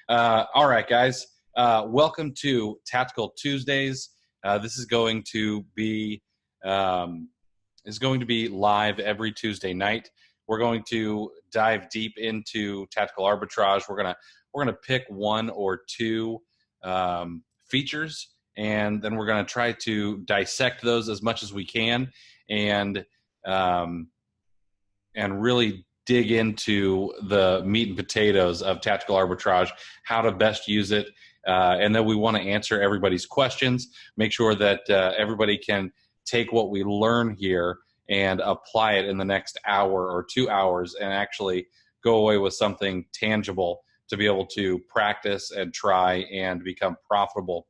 All right, guys. Welcome to Tactical Tuesdays. This is going to be live every Tuesday night. We're going to dive deep into tactical arbitrage. We're gonna pick one or two features, and then we're gonna try to dissect those as much as we can, and really dig into the meat and potatoes of tactical arbitrage, how to best use it, and then we want to answer everybody's questions, make sure that everybody can take what we learn here and apply it in the next hour or 2 hours and actually go away with something tangible to be able to practice and try and become profitable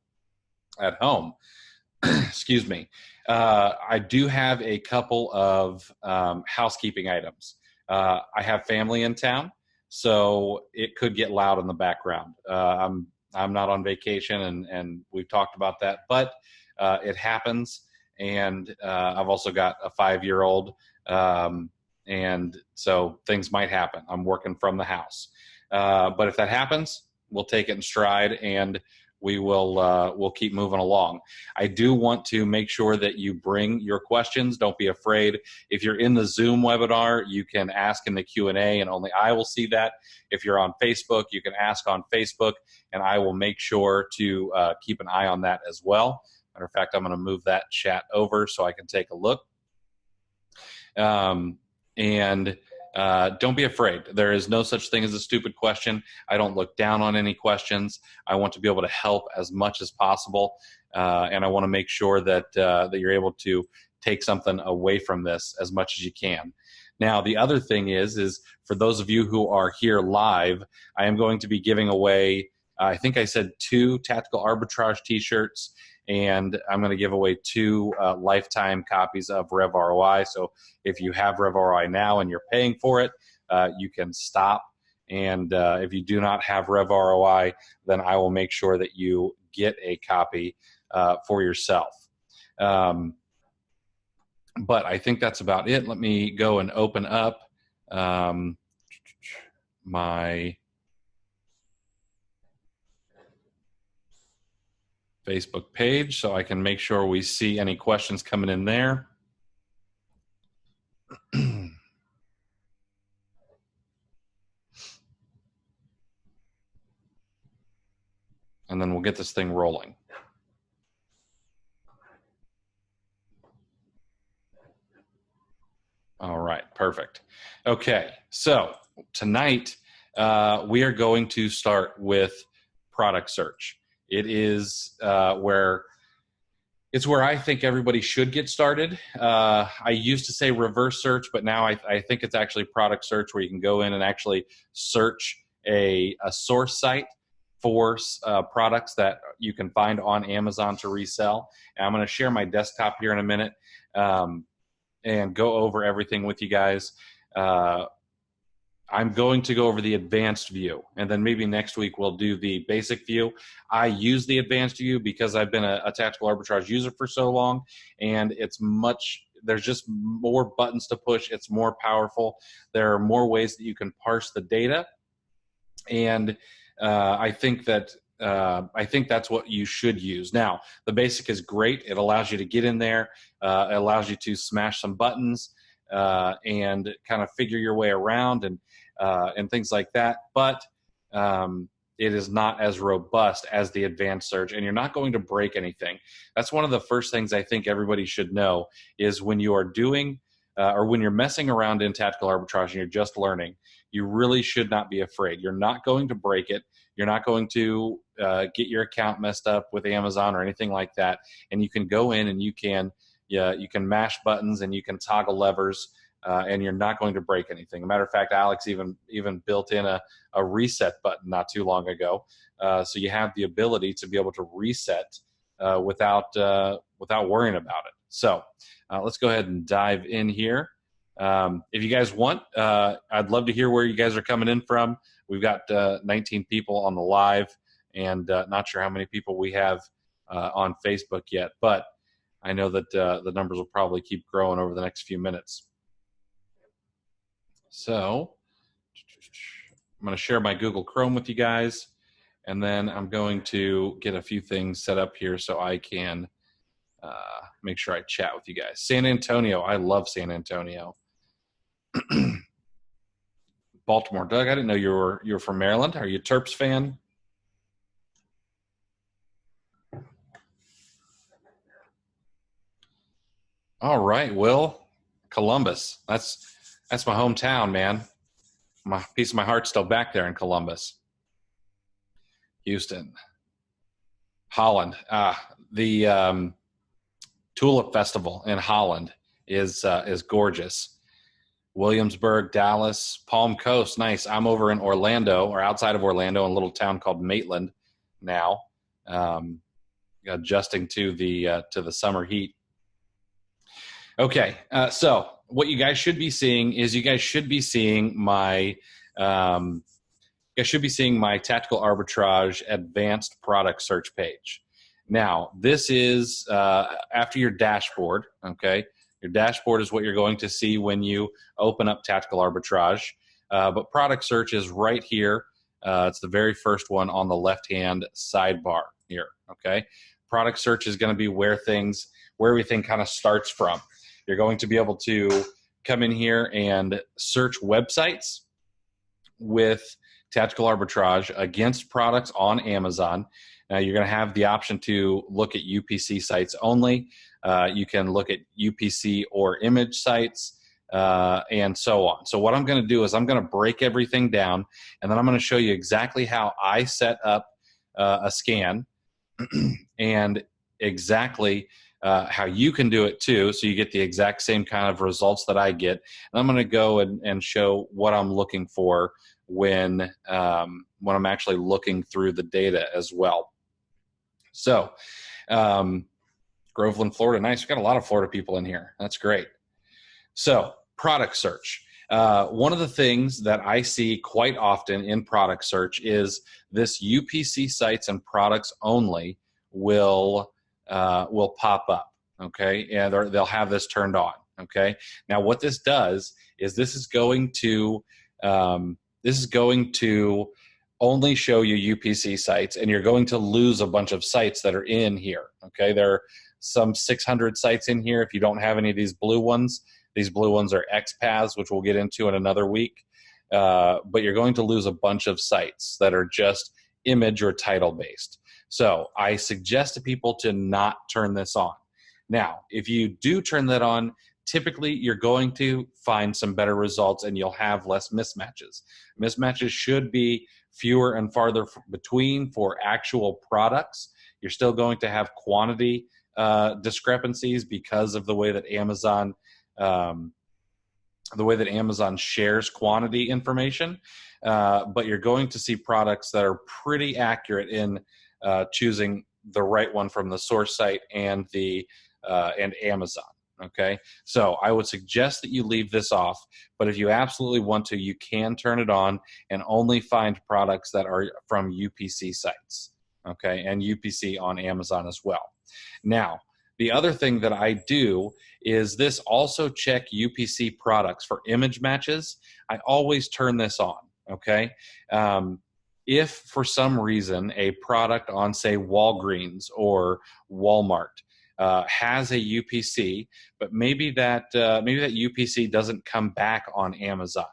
at home. Excuse me. I do have a couple of housekeeping items. I have family in town, so it could get loud in the background. I'm not on vacation, and we've talked about that, but it happens. And I've also got a 5-year-old, and so things might happen. I'm working from the house, but if that happens, we'll take it in stride, and we'll keep moving along. I do want to make sure that you bring your questions. Don't be afraid. If you're in the Zoom webinar, you can ask in the Q&A, and only I will see that. If you're on Facebook, you can ask on Facebook, and I will make sure to keep an eye on that as well. Matter of fact, I'm going to move that chat over so I can take a look. Don't be afraid. There is no such thing as a stupid question. I don't look down on any questions. I want to be able to help as much as possible, and I want to make sure that that you're able to take something away from this as much as you can. Now, the other thing is for those of you who are here live, I am going to be giving away, I think I said 2 Tactical Arbitrage t-shirts, and I'm going to give away 2 lifetime copies of Rev ROI. So if you have Rev ROI now and you're paying for it, you can stop. And if you do not have Rev ROI, then I will make sure that you get a copy for yourself. But I think that's about it. Let me go and open up my Facebook page so I can make sure we see any questions coming in there. And then we'll get this thing rolling. All right, perfect. Okay, so tonight we are going to start with product search. It is where I think everybody should get started. I used to say reverse search, but now I think it's actually product search, where you can go in and actually search a source site for products that you can find on Amazon to resell. And I'm going to share my desktop here in a minute and go over everything with you guys. I'm going to go over the advanced view, and then maybe next week we'll do the basic view. I use the advanced view because I've been a tactical arbitrage user for so long, and there's just more buttons to push. It's more powerful. There are more ways that you can parse the data, and I think that's what you should use. Now, the basic is great. It allows you to get in there. It allows you to smash some buttons and kind of figure your way around and things like that. But it is not as robust as the advanced search, and you're not going to break anything. That's one of the first things I think everybody should know is when you are doing or when you're messing around in tactical arbitrage and you're just learning, you really should not be afraid. You're not going to break it. You're not going to get your account messed up with Amazon or anything like that. And you can go in and you can mash buttons and you can toggle levers, and you're not going to break anything. As a matter of fact, Alex even built in a reset button not too long ago. So you have the ability to be able to reset without worrying about it. So let's go ahead and dive in here. If you guys want, I'd love to hear where you guys are coming in from. We've got 19 people on the live, and not sure how many people we have on Facebook yet, but I know that the numbers will probably keep growing over the next few minutes. So I'm going to share my Google Chrome with you guys. And then I'm going to get a few things set up here so I can make sure I chat with you guys. San Antonio. I love San Antonio. Baltimore. Doug, I didn't know you were from Maryland. Are you a Terps fan? All right, Will. Columbus. That's my hometown, man. My piece of my heart's still back there in Columbus. Houston. Holland. The Tulip Festival in Holland is gorgeous. Williamsburg, Dallas, Palm Coast, nice. I'm over in Orlando, or outside of Orlando, in a little town called Maitland now, adjusting to the summer heat. Okay, so what you guys should be seeing is my Tactical Arbitrage advanced product search page. Now, this is after your dashboard, okay? Your dashboard is what you're going to see when you open up Tactical Arbitrage. But product search is right here. It's the very first one on the left-hand sidebar here, okay? Product search is going to be where everything kind of starts from. You're going to be able to come in here and search websites with Tactical Arbitrage against products on Amazon. Now, you're going to have the option to look at UPC sites only. You can look at UPC or image sites, and so on. So what I'm going to do is I'm going to break everything down, and then I'm going to show you exactly how I set up a scan and exactly how you can do it too, so you get the exact same kind of results that I get. And I'm going to go and show what I'm looking for when I'm actually looking through the data as well. So, Groveland, Florida, nice. We've got a lot of Florida people in here. That's great. So, product search. One of the things that I see quite often in product search is this UPC sites and products only will pop up. Okay, and they'll have this turned on. Okay, now what this does is this is going to only show you UPC sites, and you're going to lose a bunch of sites that are in here. Okay, there are some 600 sites in here. If you don't have any of these blue ones are XPaths, which we'll get into in another week. But you're going to lose a bunch of sites that are just image or title based. So I suggest to people to not turn this on. Now, if you do turn that on, typically you're going to find some better results and you'll have less mismatches. Mismatches should be fewer and farther between for actual products. You're still going to have quantity discrepancies because of the way that Amazon shares quantity information, but you're going to see products that are pretty accurate in choosing the right one from the source site and Amazon. Okay, so I would suggest that you leave this off, but if you absolutely want to, you can turn it on and only find products that are from UPC sites, okay, and UPC on Amazon as well. Now, the other thing that I do is this also check UPC products for image matches. I always turn this on, okay? If for some reason a product on, say, Walgreens or Walmart has a UPC, but maybe that UPC doesn't come back on Amazon.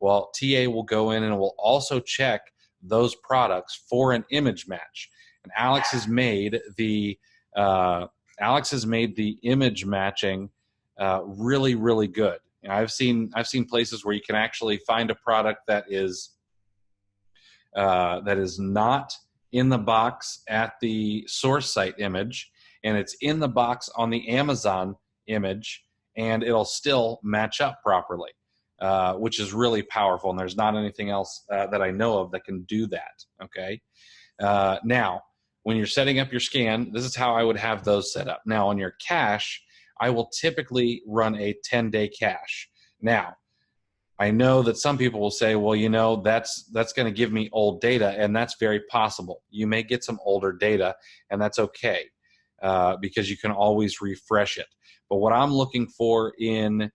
Well, TA will go in and will also check those products for an image match. And Alex has made the image matching really, really good. You know, I've seen places where you can actually find a product that is not in the box at the source site image, and it's in the box on the Amazon image, and it'll still match up properly, which is really powerful. And there's not anything else that I know of that can do that. Okay. Now, when you're setting up your scan, this is how I would have those set up. Now, on your cache, I will typically run a 10-day cache. Now, I know that some people will say, well, you know, that's going to give me old data, and that's very possible. You may get some older data, and that's okay, because you can always refresh it. But what I'm looking for in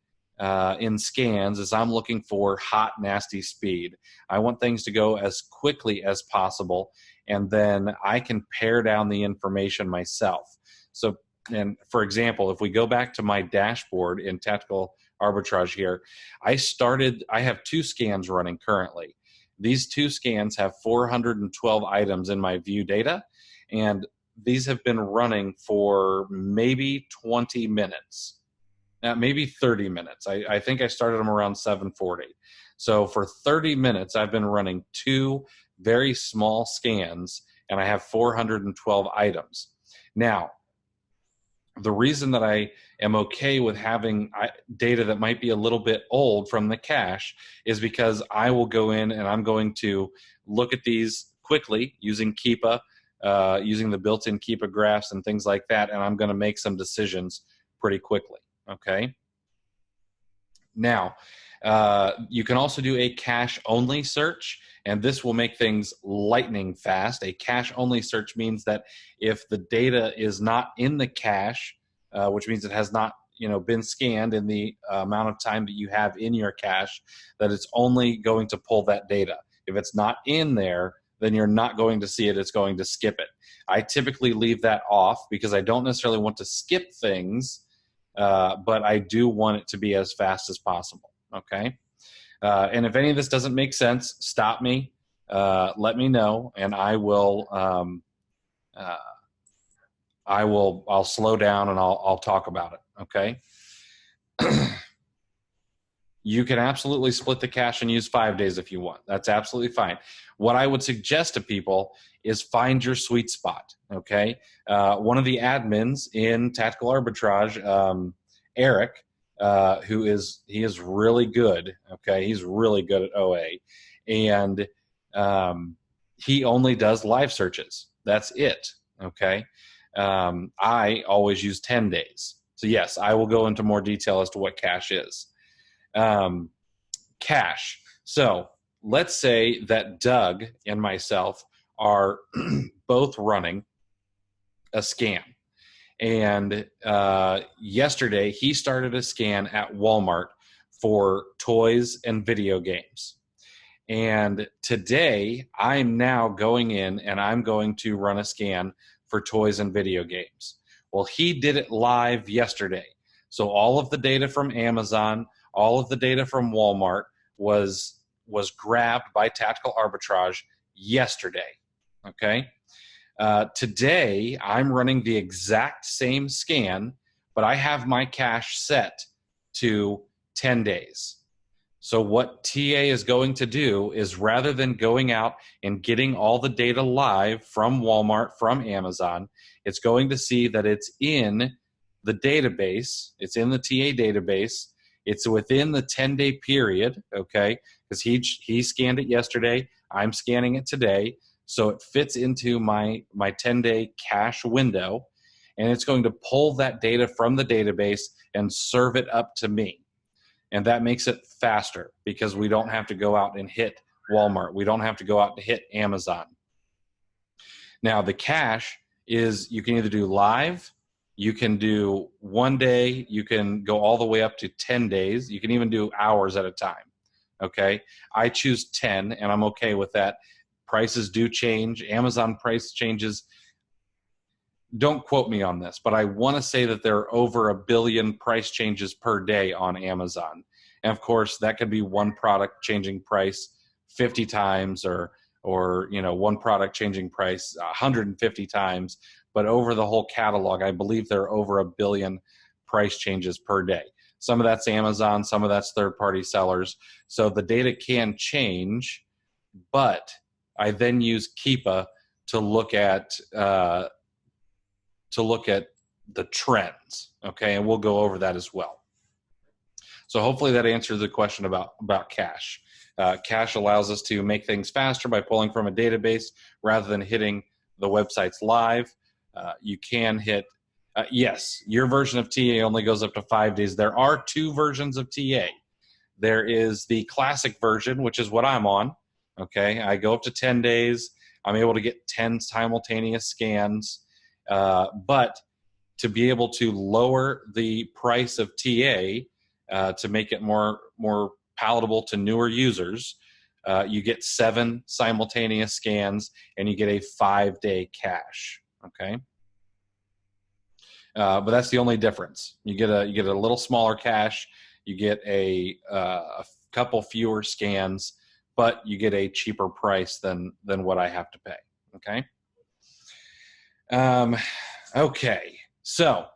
in scans is I'm looking for hot, nasty speed. I want things to go as quickly as possible, and then I can pare down the information myself. So, and for example, if we go back to my dashboard in Tactical Arbitrage here, I have 2 scans running currently. These 2 scans have 412 items in my view data, and these have been running for maybe 20 minutes. Maybe 30 minutes. I think I started them around 7:40. So for 30 minutes, I've been running 2 very small scans, and I have 412 items. Now, the reason that I am okay with having data that might be a little bit old from the cache is because I will go in and I'm going to look at these quickly using Keepa, using the built-in Keepa graphs and things like that, and I'm going to make some decisions pretty quickly. Okay. Now, you can also do a cache-only search, and this will make things lightning fast. A cache-only search means that if the data is not in the cache, which means it has not, been scanned in the amount of time that you have in your cache, that it's only going to pull that data. If it's not in there, then you're not going to see it. It's going to skip it. I typically leave that off because I don't necessarily want to skip things. But I do want it to be as fast as possible, okay? And if any of this doesn't make sense, stop me, let me know, and I'll slow down and I'll talk about it, okay? You can absolutely split the cache and use 5 days if you want. That's absolutely fine. What I would suggest to people is find your sweet spot, okay? One of the admins in Tactical Arbitrage, Eric, he is really good, okay? He's really good at OA. And he only does live searches. That's it, okay? I always use 10 days. So yes, I will go into more detail as to what cache is. Cache. So let's say that Doug and myself are both running a scan. And yesterday he started a scan at Walmart for toys and video games. And today I'm now going in and I'm going to run a scan for toys and video games. Well, he did it live yesterday. So all of the data from Amazon, all of the data from Walmart was grabbed by Tactical Arbitrage yesterday, okay? Today, I'm running the exact same scan, but I have my cache set to 10 days. So what TA is going to do is rather than going out and getting all the data live from Walmart, from Amazon, it's going to see that it's in the database, it's in the TA database, it's within the 10-day period, okay, because he scanned it yesterday, I'm scanning it today, so it fits into my 10-day cache window, and it's going to pull that data from the database and serve it up to me. And that makes it faster because we don't have to go out and hit Walmart. We don't have to go out to hit Amazon. Now, the cache is you can either do live, you can do 1 day, you can go all the way up to 10 days. You can even do hours at a time, okay? I choose 10, and I'm okay with that. Prices do change. Amazon price changes. Don't quote me on this, but I want to say that there are over 1 billion price changes per day on Amazon. And of course, that could be one product changing price 50 times or one product changing price 150 times. But over the whole catalog, I believe there are over 1 billion price changes per day. Some of that's Amazon, some of that's third-party sellers. So the data can change, but I then use Keepa to look at the trends, okay? And we'll go over that as well. So hopefully that answers the question about cache. Cache allows us to make things faster by pulling from a database rather than hitting the websites live. You can hit, yes, your version of TA only goes up to 5 days. There are 2 versions of TA. There is the classic version, which is what I'm on, okay? I go up to 10 days. I'm able to get 10 simultaneous scans. But to be able to lower the price of TA, to make it more palatable to newer users, you get 7 simultaneous scans and you get a 5-day cache. Okay, but that's the only difference. You get a little smaller cache, you get a couple fewer scans, but you get a cheaper price than what I have to pay. Okay. Okay. So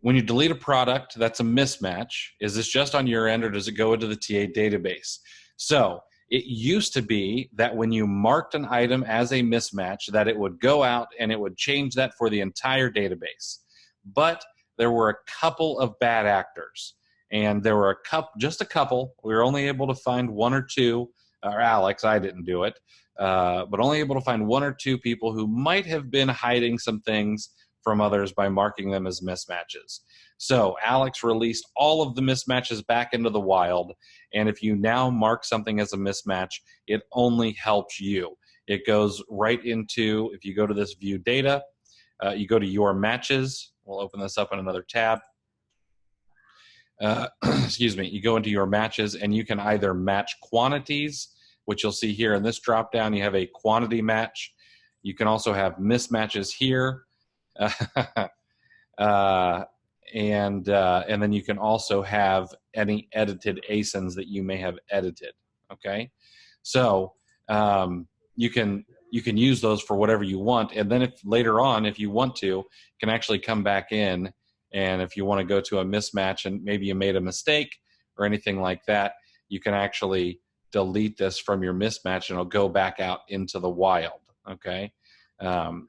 when you delete a product that's a mismatch, is this just on your end or does it go into the TA database? So it used to be that when you marked an item as a mismatch, that it would go out and it would change that for the entire database. But there were a couple of bad actors, and there were just a couple. We were only able to find 1 or 2, or Alex, I didn't do it, but only able to find 1 or 2 people who might have been hiding some things from others by marking them as mismatches. So Alex released all of the mismatches back into the wild, and if you now mark something as a mismatch, it only helps you. It goes right into, if you go to this view data, you go to your matches. We'll open this up in another tab. Excuse me. You go into your matches, and you can either match quantities, which you'll see here in this drop down. You have a quantity match. You can also have mismatches here. And then you can also have any edited ASINs that you may have edited. Okay, so you can use those for whatever you want, and then if later on, if you want to, you can actually come back in, and if you want to go to a mismatch and maybe you made a mistake or anything like that, you can actually delete this from your mismatch and it'll go back out into the wild. Okay.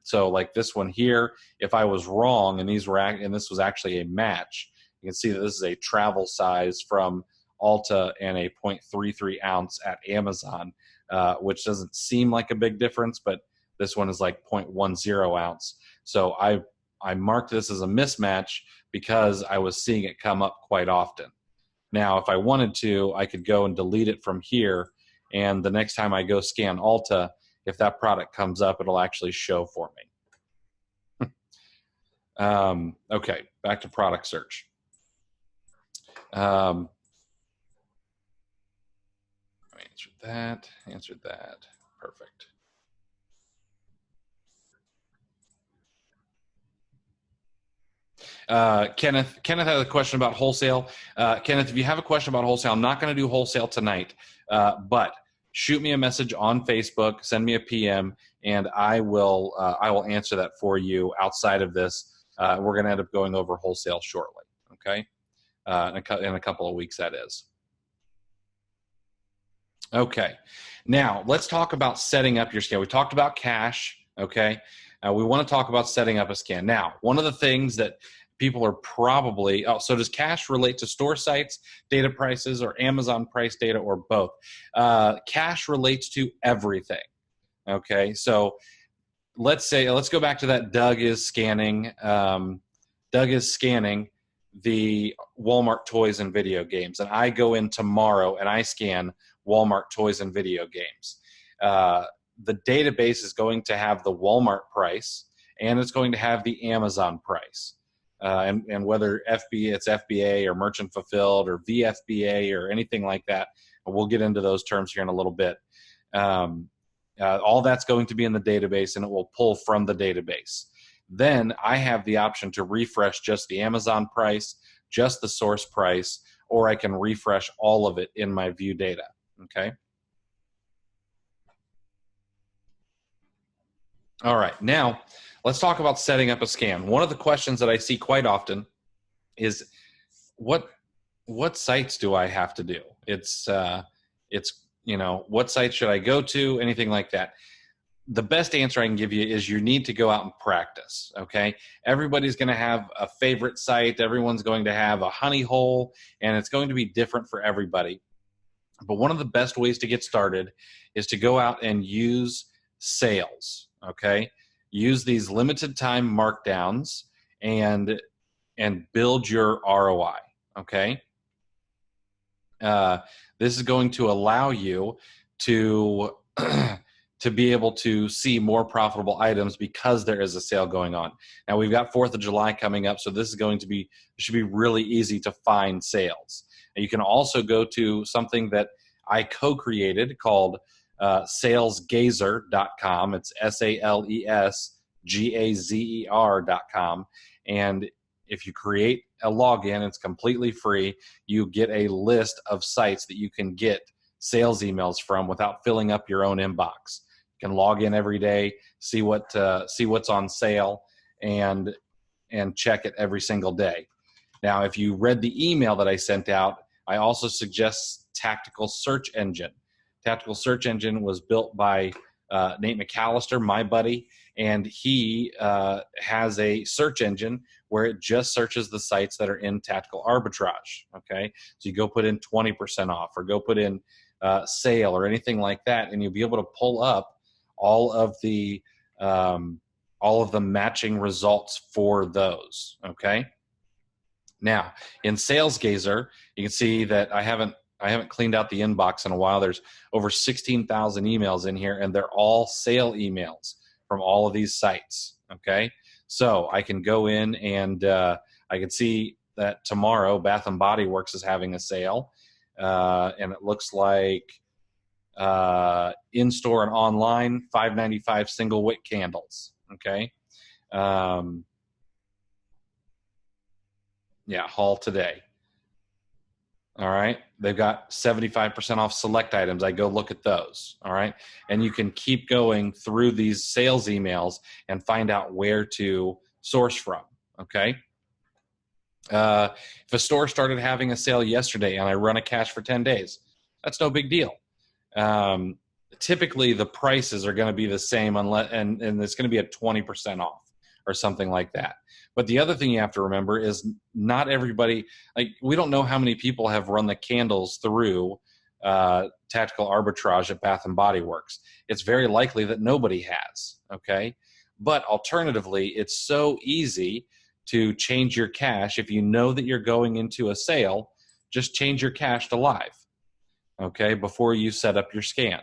So like this one here, if I was wrong and this was actually a match, you can see that this is a travel size from Ulta and a 0.33 ounce at Amazon, which doesn't seem like a big difference, but this one is like 0.10 ounce. So I marked this as a mismatch because I was seeing it come up quite often. Now, if I wanted to, I could go and delete it from here, and the next time I go scan Ulta, if that product comes up, it'll actually show for me. Okay, back to product search. Answered that. Perfect. Kenneth has a question about wholesale. Kenneth, if you have a question about wholesale, I'm not going to do wholesale tonight, but shoot me a message on Facebook, send me a PM, and I will answer that for you outside of this. We're going to end up going over wholesale shortly, okay? In a couple of weeks, that is. Okay. Now, let's talk about setting up your scan. We talked about cache, okay? We want to talk about setting up a scan. Now, one of the things that people are probably, so does cache relate to store sites, data prices, or Amazon price data, or both? Cache relates to everything, okay? So let's go back to that Doug is scanning the Walmart toys and video games, and I go in tomorrow and I scan Walmart toys and video games. The database is going to have the Walmart price, and it's going to have the Amazon price. And whether it's FBA or merchant fulfilled or VFBA or anything like that, we'll get into those terms here in a little bit. All that's going to be in the database, and it will pull from the database. Then I have the option to refresh just the Amazon price, just the source price, or I can refresh all of it in my view data, okay? All right, now let's talk about setting up a scan. One of the questions that I see quite often is what sites do I have to do? It's what site should I go to? Anything like that. The best answer I can give you is you need to go out and practice, okay? Everybody's going to have a favorite site. Everyone's going to have a honey hole, and it's going to be different for everybody. But one of the best ways to get started is to go out and use sales, okay? Use these limited time markdowns and build your ROI, okay? This is going to allow you to to be able to see more profitable items because there is a sale going on. Now we've got 4th of July coming up, so this is going to be, should be really easy to find sales. And you can also go to something that I co-created called salesgazer.com. It's salesgazer.com. And if you create a login, it's completely free. You get a list of sites that you can get sales emails from without filling up your own inbox. You can log in every day, see what's on sale, and check it every single day. Now, if you read the email that I sent out, I also suggest Tactical Search Engine. Tactical Search Engine was built by Nate McAllister, my buddy, and he has a search engine where it just searches the sites that are in Tactical Arbitrage. Okay, so you go put in 20% off, or go put in sale, or anything like that, and you'll be able to pull up all of the matching results for those. Okay. Now in SalesGazer, you can see that I haven't cleaned out the inbox in a while. There's over 16,000 emails in here, and they're all sale emails from all of these sites. Okay, so I can go in and I can see that tomorrow Bath and Body Works is having a sale, and it looks like in store and online, $5.95 single wick candles. Okay, yeah, haul today. All right, they've got 75% off select items. I go look at those. All right, and you can keep going through these sales emails and find out where to source from. Okay, if a store started having a sale yesterday and I run a cache for 10 days, that's no big deal. Typically, the prices are going to be the same, unless and it's going to be at 20% off or something like that. But the other thing you have to remember is not everybody, like, we don't know how many people have run the candles through Tactical Arbitrage at Bath and Body Works. It's very likely that nobody has, okay? But alternatively, it's so easy to change your cache. If you know that you're going into a sale, just change your cache to live, okay, before you set up your scan.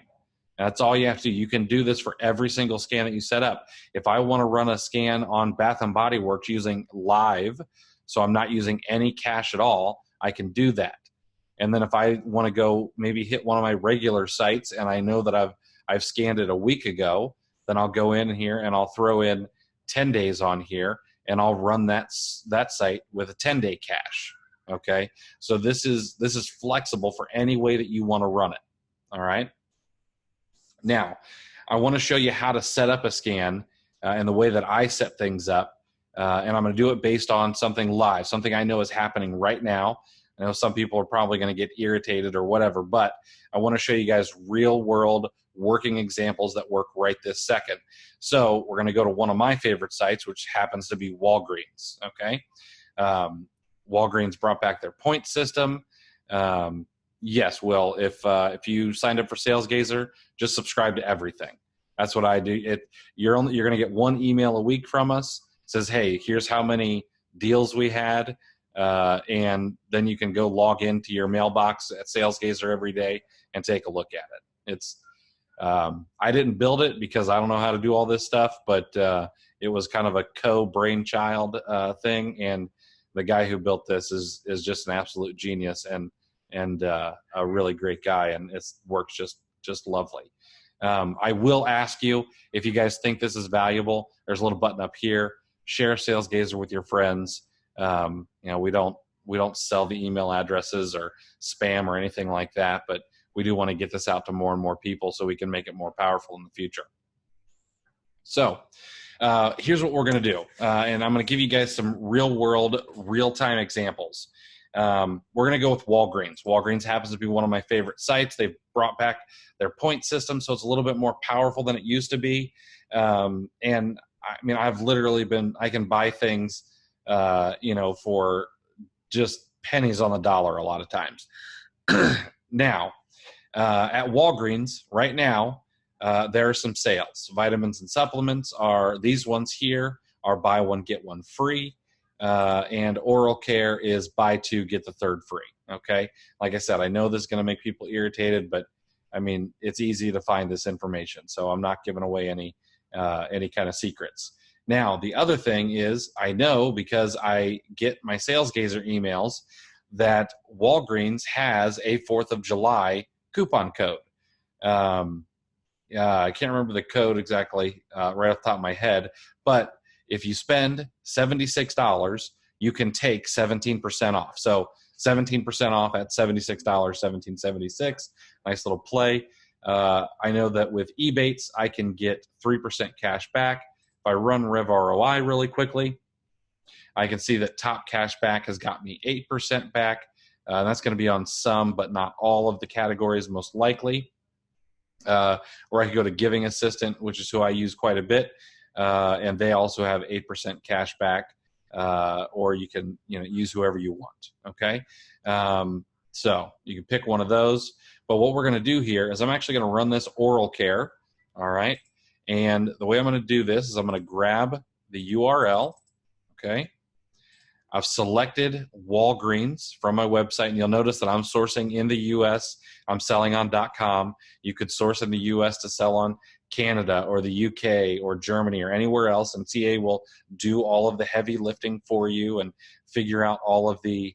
That's all you have to do. You can do this for every single scan that you set up. If I want to run a scan on Bath and Body Works using live, so I'm not using any cache at all, I can do that. And then if I want to go maybe hit one of my regular sites and I know that I've scanned it a week ago, then I'll go in here and I'll throw in 10 days on here, and I'll run that site with a 10-day cache. Okay, so this is flexible for any way that you want to run it. All right. Now, I want to show you how to set up a scan and the way that I set things up, and I'm going to do it based on something live, something I know is happening right now. I know some people are probably going to get irritated or whatever, but I want to show you guys real-world working examples that work right this second. So we're going to go to one of my favorite sites, which happens to be Walgreens. Okay, Walgreens brought back their point system. Yes, Will, if you signed up for SalesGazer, just subscribe to everything. That's what I do. You're going to get one email a week from us. It says, hey, here's how many deals we had, and then you can go log into your mailbox at SalesGazer every day and take a look at it. It's I didn't build it because I don't know how to do all this stuff, but it was kind of a co-brainchild thing, and the guy who built this is just an absolute genius and a really great guy, and it works just lovely. I will ask you, if you guys think this is valuable, there's a little button up here. Share SalesGazer with your friends. We don't sell the email addresses or spam or anything like that, but we do want to get this out to more and more people so we can make it more powerful in the future. So here's what we're going to do, and I'm going to give you guys some real-world, real-time examples. We're going to go with Walgreens. Walgreens happens to be one of my favorite sites. They've brought back their point system, so it's a little bit more powerful than it used to be. And I mean, I can buy things, for just pennies on the dollar a lot of times. Now, at Walgreens right now, there are some sales. Vitamins and supplements are these ones here are buy one, get one free. And oral care is buy two, get the third free. Okay. Like I said, I know this is going to make people irritated, but I mean, it's easy to find this information. So I'm not giving away any kind of secrets. Now, the other thing is, I know because I get my Sales Gazer emails that Walgreens has a 4th of July coupon code. I can't remember the code exactly right off the top of my head, but if you spend $76, you can take 17% off. So 17% off at $76, $17.76. Nice little play. I know that with Ebates, I can get 3% cash back. If I run Rev ROI really quickly, I can see that Top Cashback has got me 8% back. That's going to be on some, but not all of the categories, most likely. Or I could go to Giving Assistant, which is who I use quite a bit, and they also have 8% cash back. Or you can use whoever you want. Okay, so you can pick one of those. But what we're going to do here is I'm actually going to run this oral care. All right. And the way I'm going to do this is I'm going to grab the URL, okay? I've selected Walgreens from my website, and you'll notice that I'm sourcing in the U.S. I'm selling on .com. You could source in the U.S. to sell on Canada or the UK or Germany or anywhere else, and TA will do all of the heavy lifting for you and figure out all of the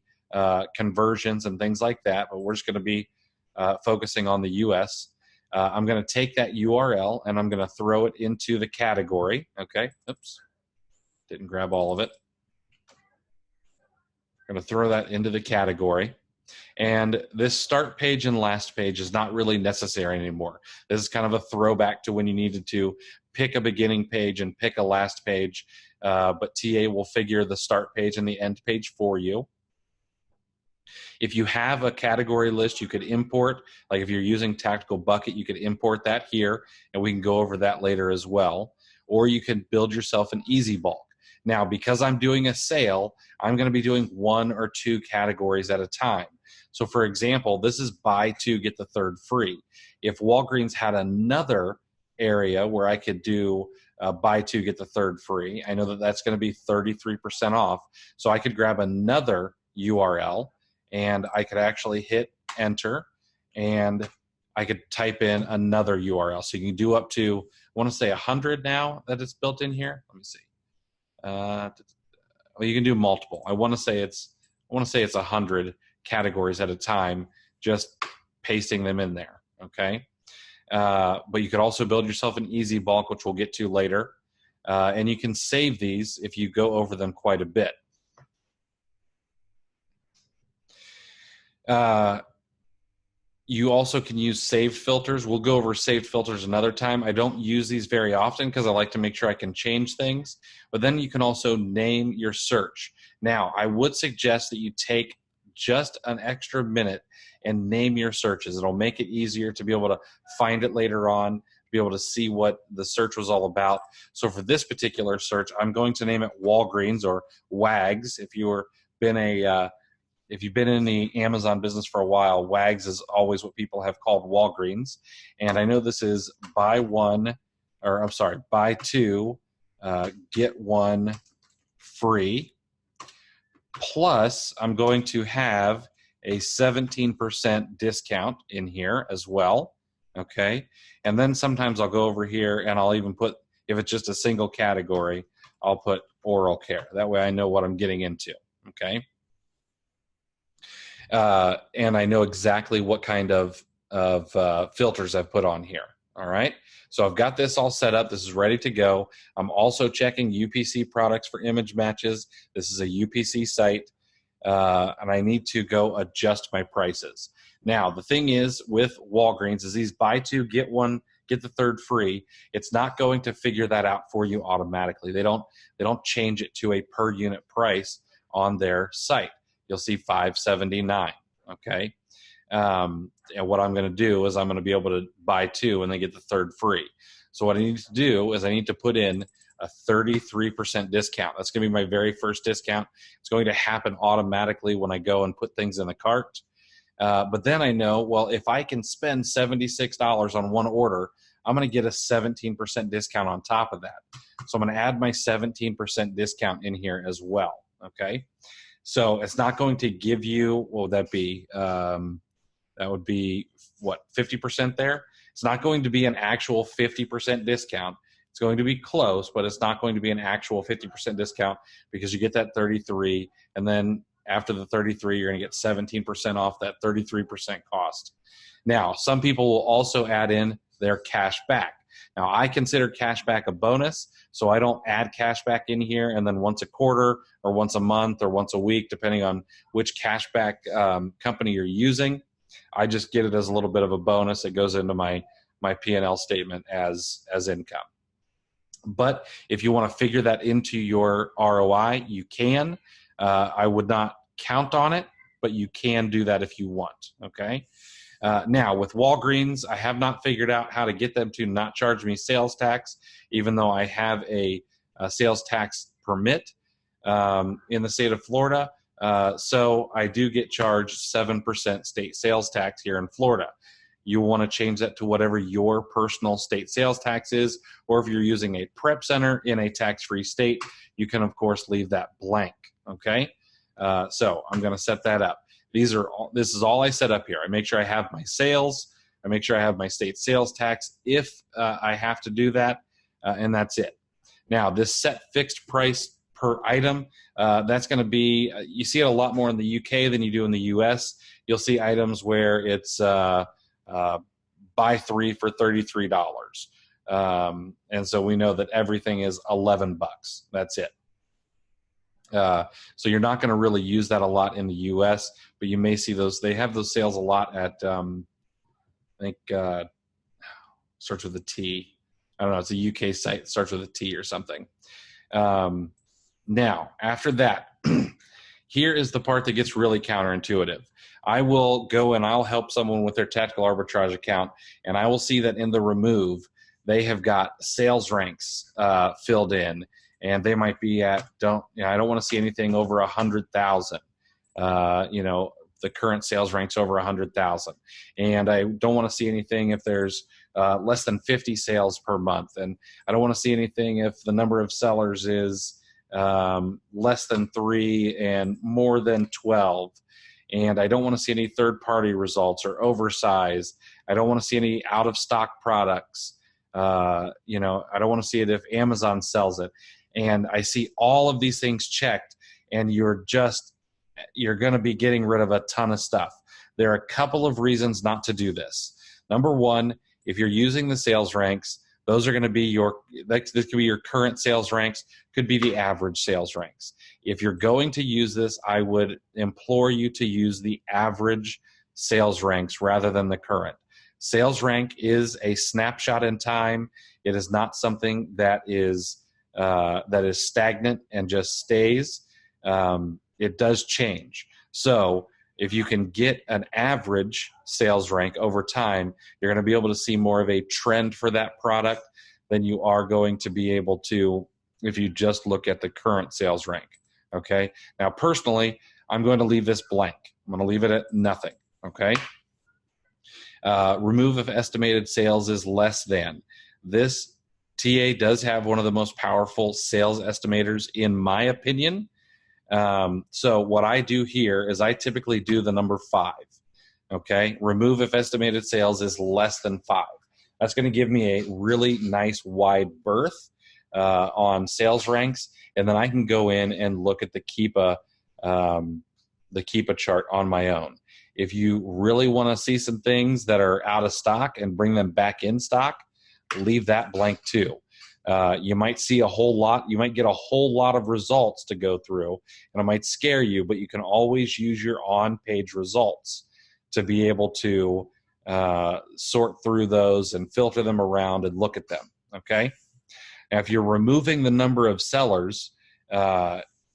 conversions and things like that, but we're just going to be focusing on the U.S. I'm going to take that URL and I'm going to throw it into the category. Okay. Oops. Didn't grab all of it. I'm going to throw that into the category. And this start page and last page is not really necessary anymore. This is kind of a throwback to when you needed to pick a beginning page and pick a last page. But TA will figure the start page and the end page for you. If you have a category list, you could import, like if you're using Tactical Bucket, you could import that here, and we can go over that later as well. Or you can build yourself an easy bulk. Now, because I'm doing a sale, I'm going to be doing 1 or 2 categories at a time. So for example, this is buy 2, get the third free. If Walgreens had another area where I could do buy 2, get the third free, I know that that's going to be 33% off. So I could grab another URL and I could actually hit enter and I could type in another URL. So you can do up to, I want to say 100 now that it's built in here. Let me see. Well, you can do multiple. I want to say it's 100 categories at a time, just pasting them in there. Okay. But you could also build yourself an easy bulk, which we'll get to later. And you can save these if you go over them quite a bit. You also can use saved filters. We'll go over saved filters another time. I don't use these very often because I like to make sure I can change things. But then you can also name your search. Now, I would suggest that you take just an extra minute and name your searches. It'll make it easier to be able to find it later on, be able to see what the search was all about. So for this particular search, I'm going to name it Walgreens or WAGS. If you've been in the Amazon business for a while, WAGS is always what people have called Walgreens. And I know this is buy 2, get 1 free. Plus, I'm going to have a 17% discount in here as well. Okay. And then sometimes I'll go over here and I'll even put, if it's just a single category, I'll put oral care. That way I know what I'm getting into. Okay. And I know exactly what kind of filters I've put on here. All right. So I've got this all set up. This is ready to go. I'm also checking UPC products for image matches. This is a UPC site, and I need to go adjust my prices. Now, the thing is with Walgreens is these buy 2, get 1, get the third free. It's not going to figure that out for you automatically. They don't change it to a per unit price on their site. You'll see $5.79. Okay. And what I'm going to do is I'm going to be able to buy 2 and then get the third free. So what I need to do is I need to put in a 33% discount. That's going to be my very first discount. It's going to happen automatically when I go and put things in the cart. But then I know, well, if I can spend $76 on one order, I'm going to get a 17% discount on top of that. So I'm going to add my 17% discount in here as well. Okay. So it's not going to give you, what would that be? That would be, what, 50% there? It's not going to be an actual 50% discount. It's going to be close, but it's not going to be an actual 50% discount because you get that 33, and then after the 33, you're going to get 17% off that 33% cost. Now, some people will also add in their cash back. Now, I consider cash back a bonus, so I don't add cash back in here and then once a quarter or once a month or once a week, depending on which cash back company you're using. I just get it as a little bit of a bonus. It goes into my P&L statement as income. But if you want to figure that into your ROI, you can. I would not count on it, but you can do that if you want, okay? Now, with Walgreens, I have not figured out how to get them to not charge me sales tax, even though I have a sales tax permit in the state of Florida. So I do get charged 7% state sales tax here in Florida. You want to change that to whatever your personal state sales tax is, or if you're using a prep center in a tax-free state, you can, of course, leave that blank, okay? So I'm going to set that up. This is all I set up here. I make sure I have my sales. I make sure I have my state sales tax if I have to do that, and that's it. Now, this set fixed price per item, that's going to be, you see it a lot more in the UK than you do in the US. You'll see items where it's buy 3 for $33. And so we know that everything is $11. That's it. So you're not going to really use that a lot in the US, but you may see those. They have those sales a lot at, I think, starts with a T. I don't know. It's a UK site. Starts with a T or something. Now, after that, here is the part that gets really counterintuitive. I will go and I'll help someone with their tactical arbitrage account, and I will see that in the remove, they have got sales ranks filled in, and they might be at, I don't want to see anything over 100,000. The current sales ranks over 100,000. And I don't want to see anything if there's less than 50 sales per month. And I don't want to see anything if the number of sellers is less than 3 and more than 12. And I don't want to see any third-party results or oversized. I don't want to see any out-of-stock products. I don't want to see it if Amazon sells it. And I see all of these things checked, and you're going to be getting rid of a ton of stuff. There are a couple of reasons not to do this. Number one, if you're using the sales ranks, those are going to be this could be your current sales ranks, could be the average sales ranks. If you're going to use this, I would implore you to use the average sales ranks rather than the current. Sales rank is a snapshot in time. It is not something that is stagnant and just stays. It does change. So if you can get an average sales rank over time, you're going to be able to see more of a trend for that product than you are going to be able to if you just look at the current sales rank. Okay. Now, personally, I'm going to leave this blank. I'm going to leave it at nothing. Okay. Remove if estimated sales is less than. This TA does have one of the most powerful sales estimators, in my opinion. So what I do here is I typically do the number 5. Okay. Remove if estimated sales is less than 5. That's going to give me a really nice wide berth on sales ranks, and then I can go in and look at the Keepa chart on my own. If you really want to see some things that are out of stock and bring them back in stock, leave that blank too. You might see a whole lot. You might get a whole lot of results to go through, and it might scare you, but you can always use your on-page results to be able to sort through those and filter them around and look at them, okay? Now, if you're removing the number of sellers,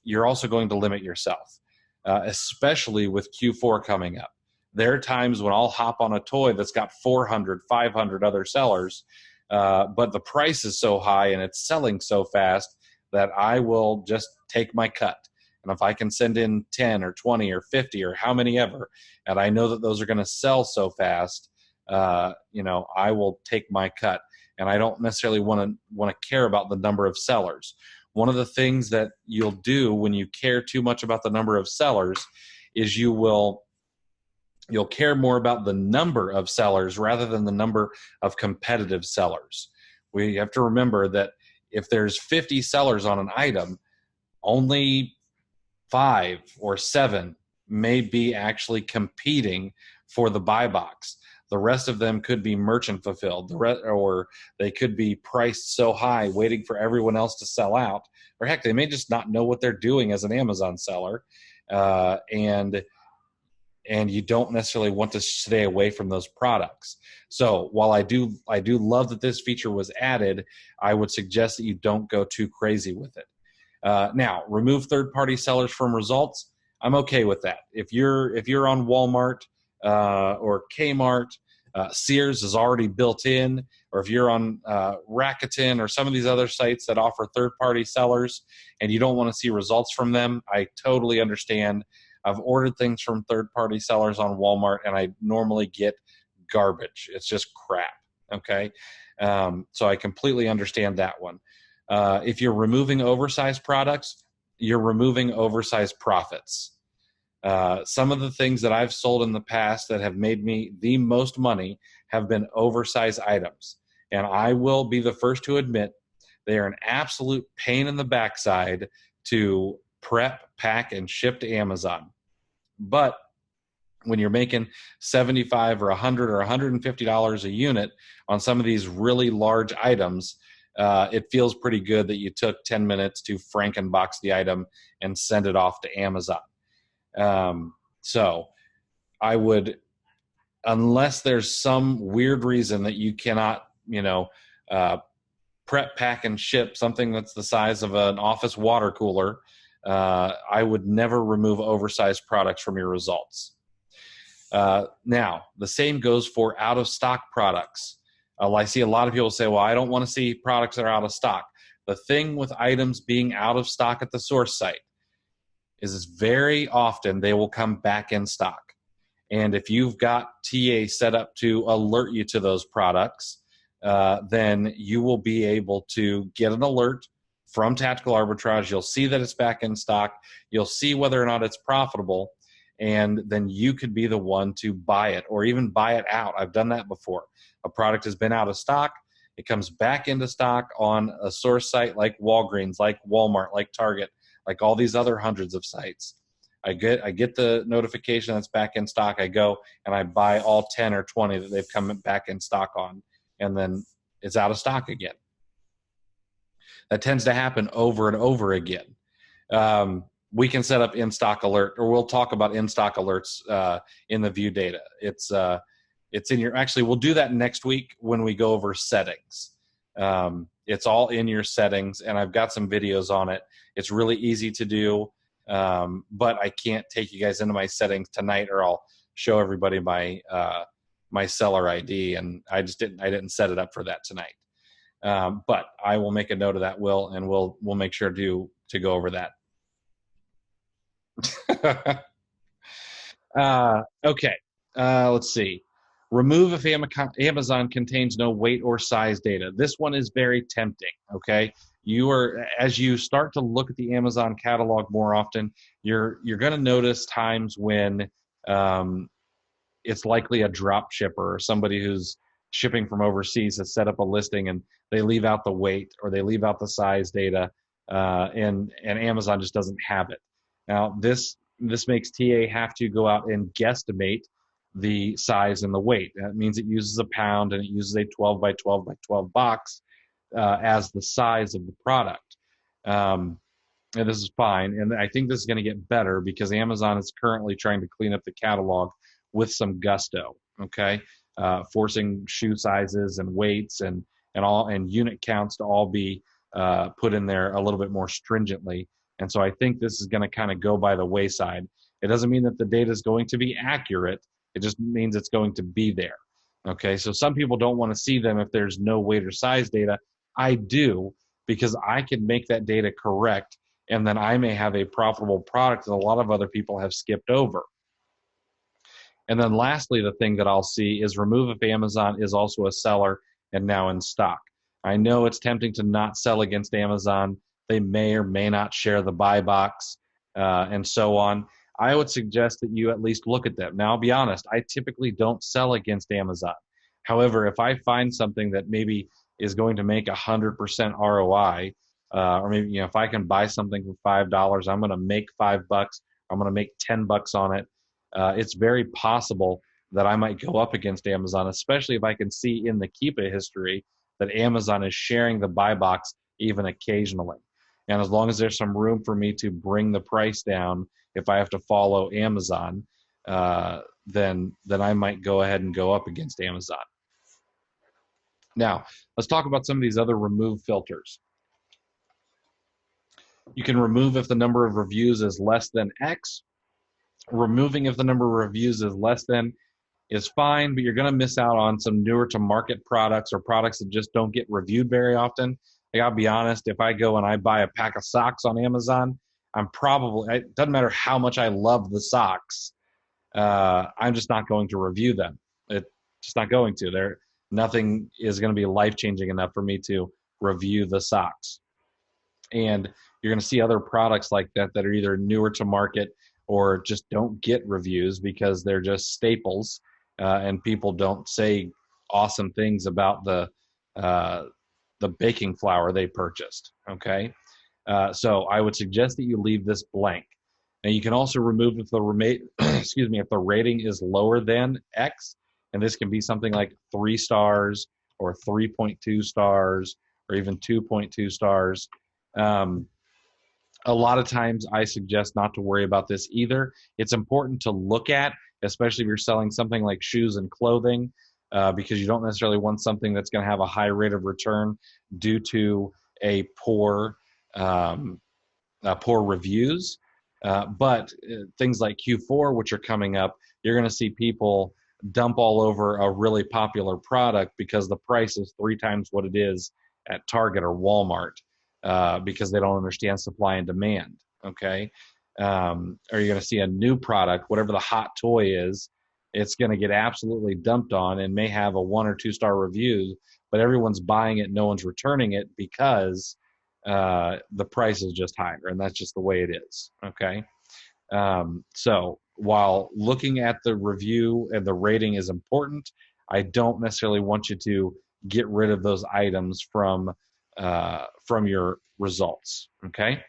you're also going to limit yourself, especially with Q4 coming up. There are times when I'll hop on a toy that's got 400, 500 other sellers, but the price is so high and it's selling so fast that I will just take my cut. And if I can send in 10 or 20 or 50 or how many ever, and I know that those are going to sell so fast, I will take my cut. And I don't necessarily want to care about the number of sellers. One of the things that you'll do when you care too much about the number of sellers is you will You'll care more about the number of sellers rather than the number of competitive sellers. We have to remember that if there's 50 sellers on an item, only 5 or 7 may be actually competing for the buy box. The rest of them could be merchant fulfilled, or they could be priced so high waiting for everyone else to sell out, or heck, they may just not know what they're doing as an Amazon seller, and you don't necessarily want to stay away from those products. So while I do love that this feature was added, I would suggest that you don't go too crazy with it. Now, remove third-party sellers from results. I'm okay with that. If you're on Walmart or Kmart, Sears is already built in, or if you're on Rakuten or some of these other sites that offer third-party sellers and you don't want to see results from them, I totally understand. I've ordered things from third-party sellers on Walmart, and I normally get garbage. It's just crap, okay? So I completely understand that one. If you're removing oversized products, you're removing oversized profits. Some of the things that I've sold in the past that have made me the most money have been oversized items. And I will be the first to admit they are an absolute pain in the backside to prep, pack, and ship to Amazon. But when you're making $75 or $100 or $150 a unit on some of these really large items, it feels pretty good that you took 10 minutes to Frankenbox the item and send it off to Amazon. So I would, unless there's some weird reason that you cannot, prep, pack, and ship something that's the size of an office water cooler, I would never remove oversized products from your results. Now, the same goes for out-of-stock products. I see a lot of people say, well, I don't want to see products that are out of stock. The thing with items being out of stock at the source site is very often they will come back in stock. And if you've got TA set up to alert you to those products, then you will be able to get an alert from Tactical Arbitrage. You'll see that it's back in stock. You'll see whether or not it's profitable, and then you could be the one to buy it or even buy it out. I've done that before. A product has been out of stock. It comes back into stock on a source site like Walgreens, like Walmart, like Target, like all these other hundreds of sites. I get the notification that's back in stock. I go and I buy all 10 or 20 that they've come back in stock on, and then it's out of stock again. That tends to happen over and over again. We can set up in-stock alert, or we'll talk about in-stock alerts in the view data. It's in your, actually, we'll do that next week when we go over settings. It's all in your settings, and I've got some videos on it. It's really easy to do, but I can't take you guys into my settings tonight, or I'll show everybody my my seller ID, and I didn't set it up for that tonight. But I will make a note of that, Will, and we'll make sure to go over that. Okay, let's see. Remove if Amazon contains no weight or size data. This one is very tempting, okay? As you start to look at the Amazon catalog more often, you're going to notice times when it's likely a drop shipper or somebody who's shipping from overseas has set up a listing and they leave out the weight or they leave out the size data, and Amazon just doesn't have it. Now, this makes TA have to go out and guesstimate the size and the weight. That means it uses a pound and it uses a 12 by 12 by 12 box as the size of the product. And this is fine. And I think this is going to get better because Amazon is currently trying to clean up the catalog with some gusto, okay? Forcing shoe sizes and weights and unit counts to all be put in there a little bit more stringently. And so I think this is going to kind of go by the wayside. It doesn't mean that the data is going to be accurate. It just means it's going to be there. Okay, so some people don't want to see them if there's no weight or size data. I do, because I can make that data correct, and then I may have a profitable product that a lot of other people have skipped over. And then lastly, the thing that I'll see is remove if Amazon is also a seller and now in stock. I know it's tempting to not sell against Amazon. They may or may not share the buy box and so on. I would suggest that you at least look at them. Now, I'll be honest, I typically don't sell against Amazon. However, if I find something that maybe is going to make 100% ROI, or maybe, if I can buy something for $5, I'm going to make $5. I'm going to make $10 on it. It's very possible that I might go up against Amazon, especially if I can see in the Keepa history that Amazon is sharing the buy box even occasionally. And as long as there's some room for me to bring the price down, if I have to follow Amazon, then I might go ahead and go up against Amazon. Now, let's talk about some of these other remove filters. You can remove if the number of reviews is less than X. Removing if the number of reviews is less than is fine, but you're going to miss out on some newer to market products or products that just don't get reviewed very often. Like, I'll be honest, if I go and I buy a pack of socks on Amazon, it doesn't matter how much I love the socks, I'm just not going to review them. It's just not going to. Nothing is going to be life-changing enough for me to review the socks. And you're going to see other products like that are either newer to market or just don't get reviews because they're just staples, and people don't say awesome things about the baking flour they purchased. Okay, so I would suggest that you leave this blank. Now, you can also remove if the if the rating is lower than X, and this can be something like 3 stars or 3.2 stars or even 2.2 stars. A lot of times I suggest not to worry about this either. It's important to look at, especially if you're selling something like shoes and clothing, because you don't necessarily want something that's going to have a high rate of return due to a poor reviews. But things like Q4, which are coming up, you're going to see people dump all over a really popular product because the price is 3 times what it is at Target or Walmart. Because they don't understand supply and demand, okay? Or you're going to see a new product, whatever the hot toy is, it's going to get absolutely dumped on and may have a 1 or 2 star review, but everyone's buying it, no one's returning it because the price is just higher, and that's just the way it is, okay? So while looking at the review and the rating is important, I don't necessarily want you to get rid of those items from your results, okay?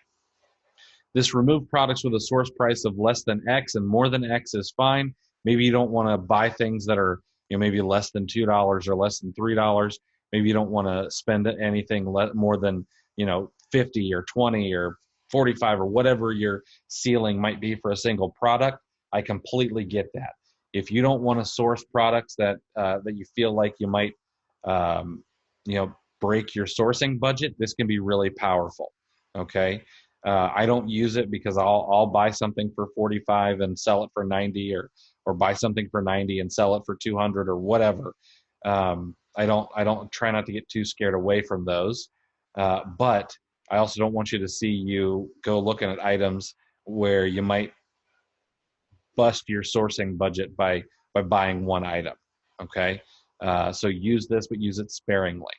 This remove products with a source price of less than X and more than X is fine. Maybe you don't want to buy things that are maybe less than $2 or less than $3. Maybe you don't want to spend anything more than 50 or 20 or 45 or whatever your ceiling might be for a single product. I completely get that. If you don't want to source products that you feel like you might break your sourcing budget, this can be really powerful. Okay, I don't use it because I'll buy something for 45 and sell it for 90, or buy something for 90 and sell it for 200 or whatever. I don't try not to get too scared away from those, but I also don't want you to see you go looking at items where you might bust your sourcing budget by buying one item. Okay, so use this, but use it sparingly.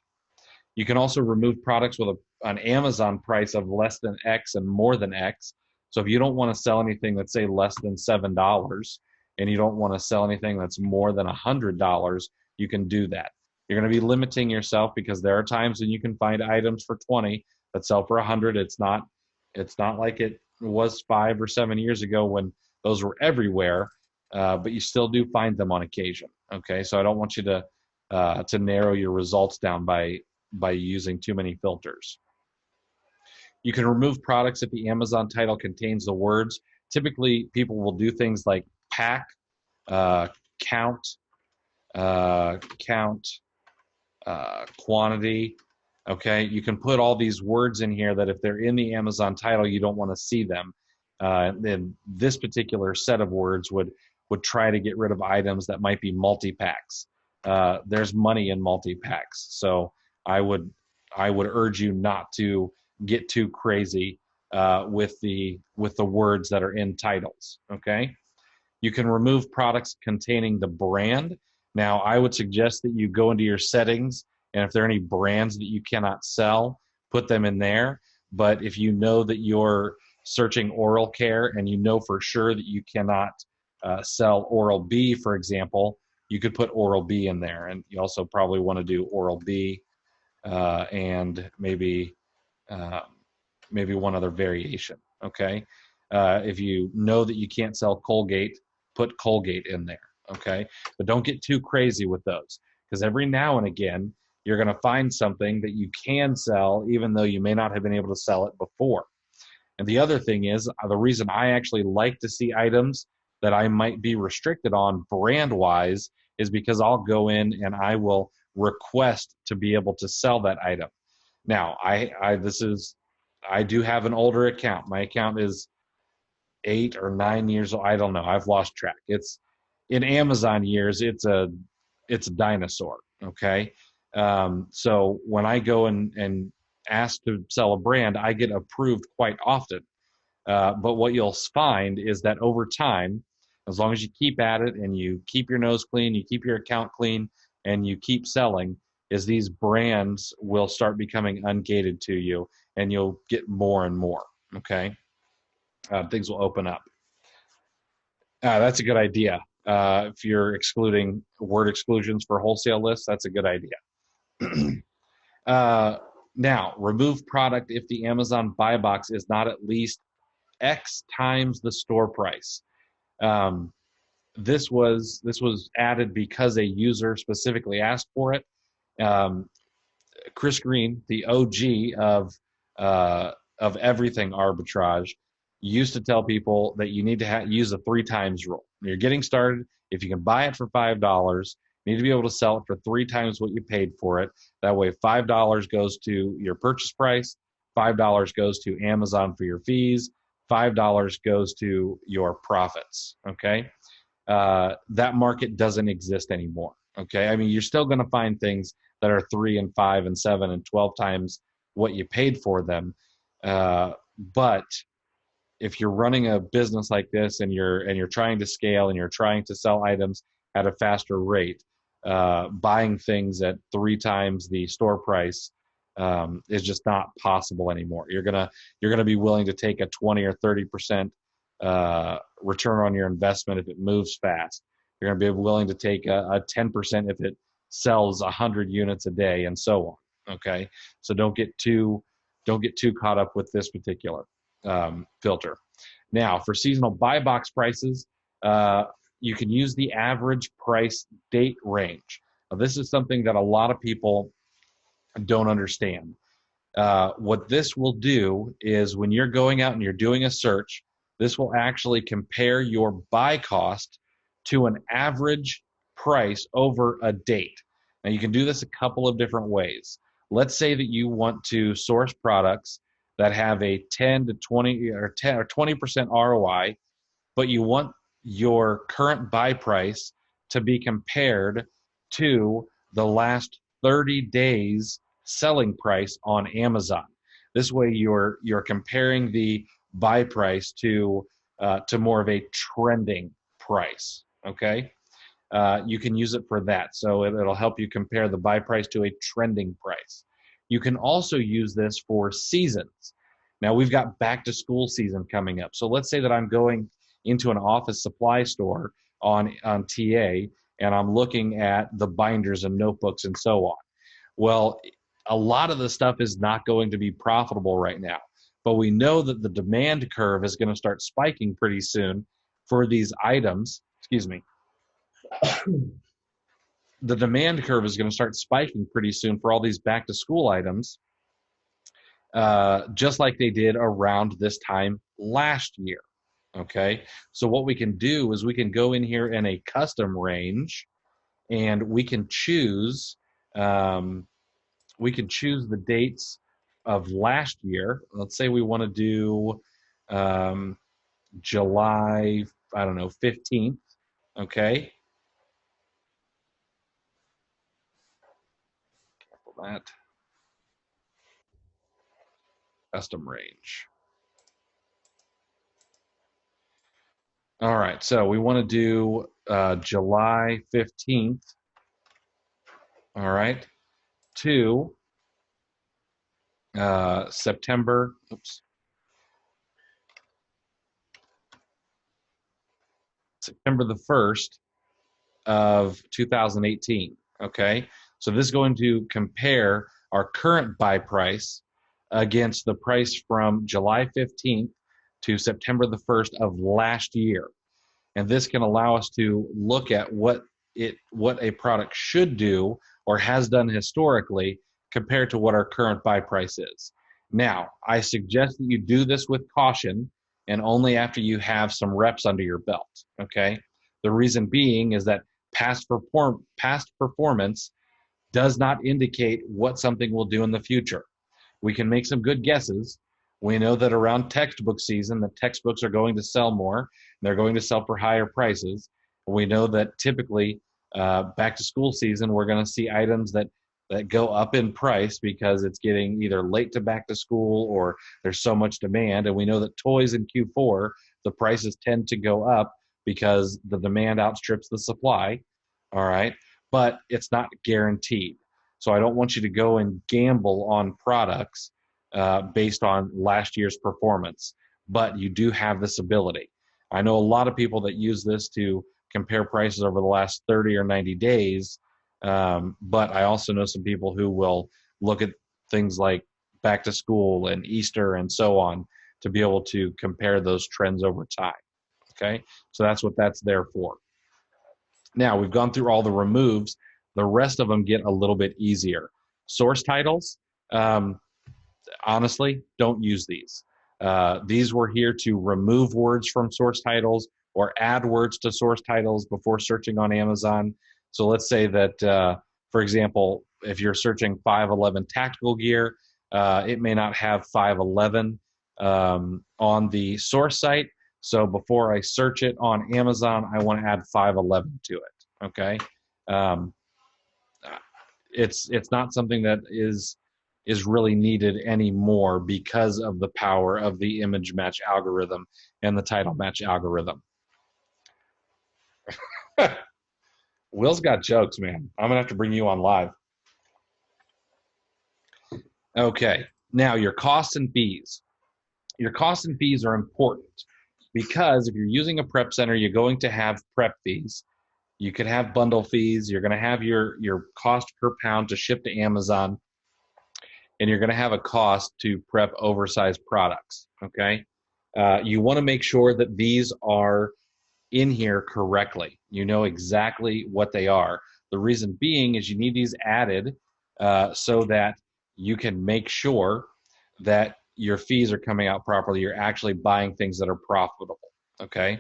You can also remove products with an Amazon price of less than X and more than X. So if you don't want to sell anything that's, say, less than $7, and you don't want to sell anything that's more than $100, you can do that. You're going to be limiting yourself because there are times when you can find items for 20 that sell for 100. It's not like it was 5 or 7 years ago when those were everywhere, but you still do find them on occasion. Okay, so I don't want you to narrow your results down by using too many filters. You can remove products if the Amazon title contains the words. Typically, people will do things like pack, count, quantity. Okay, you can put all these words in here that if they're in the Amazon title, you don't want to see them. Then this particular set of words would try to get rid of items that might be multi-packs. There's money in multi-packs, so I would urge you not to get too crazy with the words that are in titles. Okay, you can remove products containing the brand. Now, I would suggest that you go into your settings, and if there are any brands that you cannot sell, put them in there. But if you know that your searching oral care and you know for sure that you cannot sell Oral B, for example, you could put Oral B in there. And you also probably want to do Oral B and uh, maybe one other variation. Okay. If you know that you can't sell Colgate, put Colgate in there. Okay. But don't get too crazy with those because every now and again, you're going to find something that you can sell, even though you may not have been able to sell it before. And the other thing is the reason I actually like to see items that I might be restricted on brand wise is because I'll go in and I will request to be able to sell that item. Now, I do have an older account. My account is 8 or 9 years old. I don't know. I've lost track. It's in Amazon years. It's a dinosaur. Okay. So when I go and ask to sell a brand, I get approved quite often. But what you'll find is that over time, as long as you keep at it and you keep your nose clean, you keep your account clean, and you keep selling, is these brands will start becoming ungated to you, and you'll get more and more. Okay, things will open up. That's a good idea. If you're excluding word exclusions for wholesale lists, that's a good idea. uh, Now, remove product if the Amazon buy box is not at least X times the store price. Um, this was added because a user specifically asked for it. Um, Chris Green, the OG of everything arbitrage, used to tell people that you need to use a 3 times rule. When you're getting started, if you can buy it for $5, you need to be able to sell it for 3 times what you paid for it. That way, $5 goes to your purchase price, $5 goes to Amazon for your fees, $5 goes to your profits. Okay, that market doesn't exist anymore. Okay, I mean, you're still going to find things that are 3 and 5 and 7 and 12 times what you paid for them. But if you're running a business like this and you're trying to scale and you're trying to sell items at a faster rate, buying things at 3 times the store price is just not possible anymore. You're gonna be willing to take a 20 or 30% return on your investment if it moves fast. You're gonna be willing to take a 10% if it sells 100 units a day, and so on. Okay, so don't get too caught up with this particular filter. Now, for seasonal buy box prices, you can use the average price date range. Now, this is something that a lot of people don't understand. What this will do is when you're going out and you're doing a search, this will actually compare your buy cost to an average price over a date. Now, you can do this a couple of different ways. Let's say that you want to source products that have a 10 to 20 or 10 or 20% ROI, but you want your current buy price to be compared to the last 30 days selling price on Amazon. This way you're comparing the buy price to more of a trending price. Okay, you can use it for that. So it'll help you compare the buy price to a trending price. You can also use this for seasons. Now we've got back to school season coming up. So let's say that I'm going into an office supply store on TA and I'm looking at the binders and notebooks and so on. Well, a lot of the stuff is not going to be profitable right now, but we know that the demand curve is going to start spiking pretty soon for these items. Excuse me. The demand curve is going to start spiking pretty soon for all these back to school items, just like they did around this time last year. Okay, so what we can do is we can go in here in a custom range, and we can choose the dates of last year. Let's say we want to do um, July, I don't know, 15th. Okay, that custom range. All right, so we want to do July 15th. All right, to September. Oops. September the 1st of 2018. Okay. So this is going to compare our current buy price against the price from July 15th to September the 1st of last year. And this can allow us to look at what a product should do or has done historically compared to what our current buy price is. Now, I suggest that you do this with caution and only after you have some reps under your belt. Okay. The reason being is that past performance does not indicate what something will do in the future. We can make some good guesses. We know that around textbook season, the textbooks are going to sell more. They're going to sell for higher prices. We know that typically back to school season, we're going to see items that go up in price because it's getting either late to back to school or there's so much demand. And we know that toys in Q4, the prices tend to go up because the demand outstrips the supply. All right. But it's not guaranteed. So I don't want you to go and gamble on products based on last year's performance, but you do have this ability. I know a lot of people that use this to compare prices over the last 30 or 90 days, but I also know some people who will look at things like back to school and Easter and so on to be able to compare those trends over time. Okay, so that's what that's there for. Now, we've gone through all the removes. The rest of them get a little bit easier. Source titles, honestly, don't use these. These were here to remove words from source titles or add words to source titles before searching on Amazon. So let's say that, for example, if you're searching 511 tactical gear, it may not have 511 on the source site. So before I search it on Amazon, I want to add 511 to it. Okay. It's not something that is really needed anymore because of the power of the image match algorithm and the title match algorithm. Will's got jokes, man. I'm gonna have to bring you on live. Okay, now your costs and fees. Your costs and fees are important because if you're using a prep center, you're going to have prep fees. You could have bundle fees. You're going to have your cost per pound to ship to Amazon, and you're going to have a cost to prep oversized products. Okay, you want to make sure that these are in here correctly. You know exactly what they are. The reason being is you need these added so that you can make sure that your fees are coming out properly. You're actually buying things that are profitable. Okay.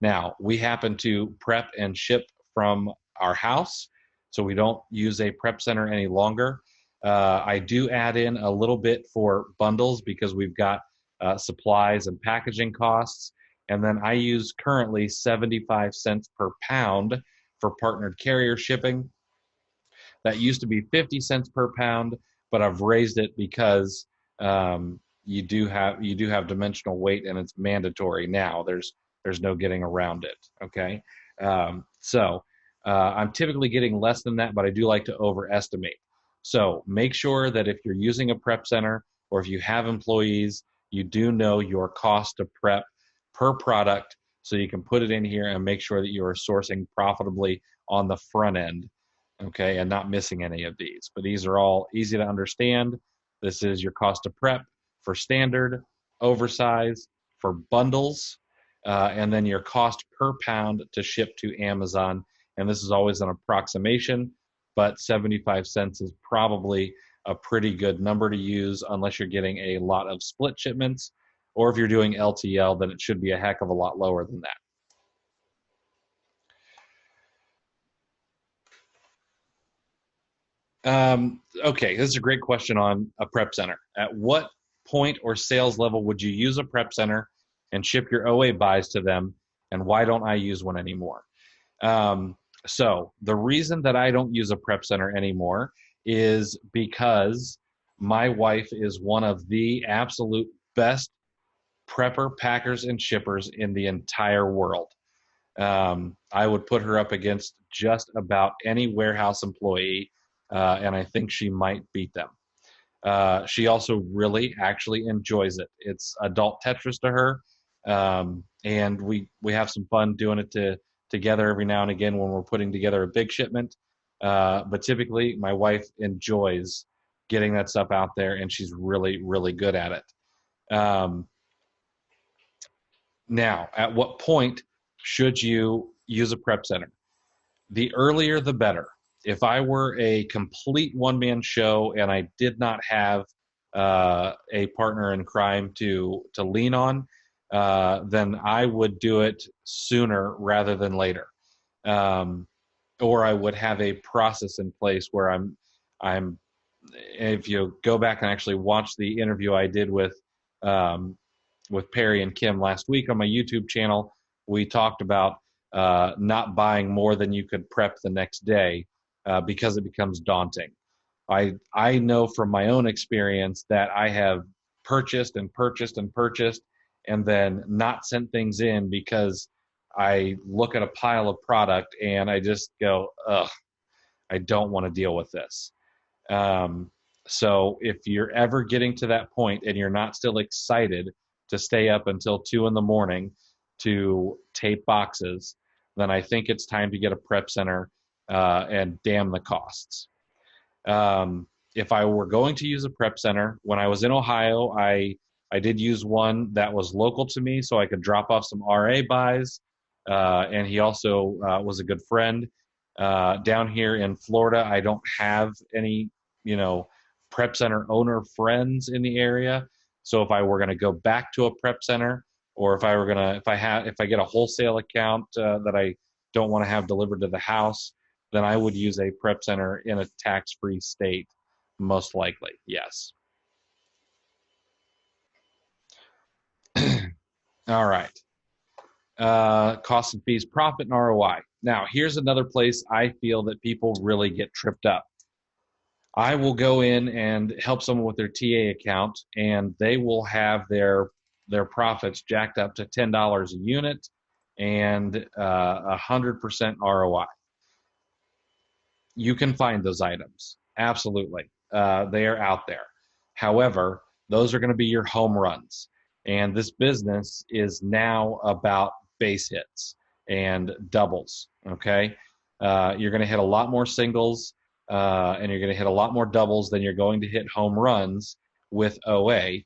Now, we happen to prep and ship from our house, so we don't use a prep center any longer. I do add in a little bit for bundles because we've got supplies and packaging costs. And then I use currently 75 cents per pound for partnered carrier shipping. That used to be 50 cents per pound, but I've raised it because you do have dimensional weight and it's mandatory now. There's no getting around it. Okay, so I'm typically getting less than that, but I do like to overestimate. So make sure that if you're using a prep center or if you have employees, you do know your cost to prep per product so you can put it in here and make sure that you are sourcing profitably on the front end, okay, and not missing any of these. But these are all easy to understand. This is your cost to prep for standard, oversize, for bundles, and then your cost per pound to ship to Amazon. And this is always an approximation, but 75 cents is probably a pretty good number to use unless you're getting a lot of split shipments, or if you're doing LTL, then it should be a heck of a lot lower than that. Okay, this is a great question on a prep center. At what point or sales level would you use a prep center and ship your OA buys to them, and why don't I use one anymore? So the reason that I don't use a prep center anymore is because my wife is one of the absolute best prepper, packers, and shippers in the entire world. I would put her up against just about any warehouse employee, and I think she might beat them. She also really actually enjoys it. It's adult Tetris to her. And we have some fun doing it together every now and again when we're putting together a big shipment. But typically, my wife enjoys getting that stuff out there, and she's really, really good at it. Now, at what point should you use a prep center? The earlier, the better. If I were a complete one-man show and I did not have a partner in crime to lean on, then I would do it sooner rather than later. Or I would have a process in place where I'm. If you go back and actually watch the interview I did with Perry and Kim last week on my YouTube channel, we talked about not buying more than you could prep the next day because it becomes daunting. I know from my own experience that I have purchased and purchased and purchased and then not sent things in because I look at a pile of product and I just go, ugh, I don't want to deal with this. So if you're ever getting to that point and you're not still excited to stay up until 2 a.m. to tape boxes, then I think it's time to get a prep center and damn the costs. If I were going to use a prep center, when I was in Ohio, I did use one that was local to me so I could drop off some RA buys. And he also was a good friend. Down here in Florida, I don't have any, prep center owner friends in the area. So if I were going to go back to a prep center, or if I get a wholesale account that I don't want to have delivered to the house, then I would use a prep center in a tax-free state, most likely. Yes. All right. Cost and fees, profit, and ROI. Now, here's another place I feel that people really get tripped up. I will go in and help someone with their TA account, and they will have their profits jacked up to $10 a unit and 100% ROI. You can find those items. Absolutely. They are out there. However, those are going to be your home runs. And this business is now about base hits and doubles. Okay. You're going to hit a lot more singles and you're going to hit a lot more doubles than you're going to hit home runs with OA.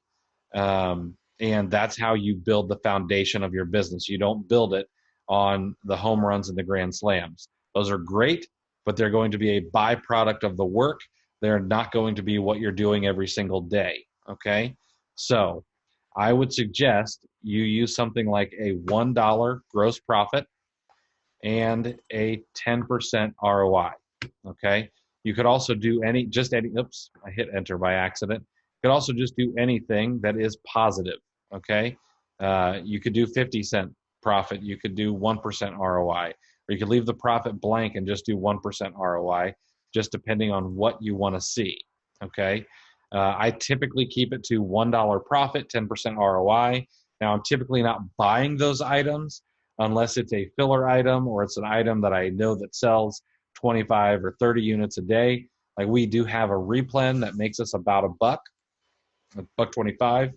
And that's how you build the foundation of your business. You don't build it on the home runs and the grand slams. Those are great, but they're going to be a byproduct of the work. They're not going to be what you're doing every single day. Okay. So I would suggest you use something like a $1 gross profit and a 10% ROI. Okay. You could also do oops, I hit enter by accident. You could also just do anything that is positive. Okay. You could do 50-cent profit. You could do 1% ROI, or you could leave the profit blank and just do 1% ROI, just depending on what you want to see. Okay. I typically keep it to $1 profit, 10% ROI. Now, I'm typically not buying those items unless it's a filler item or it's an item that I know that sells 25 or 30 units a day. Like we do have a replen that makes us about $1.25.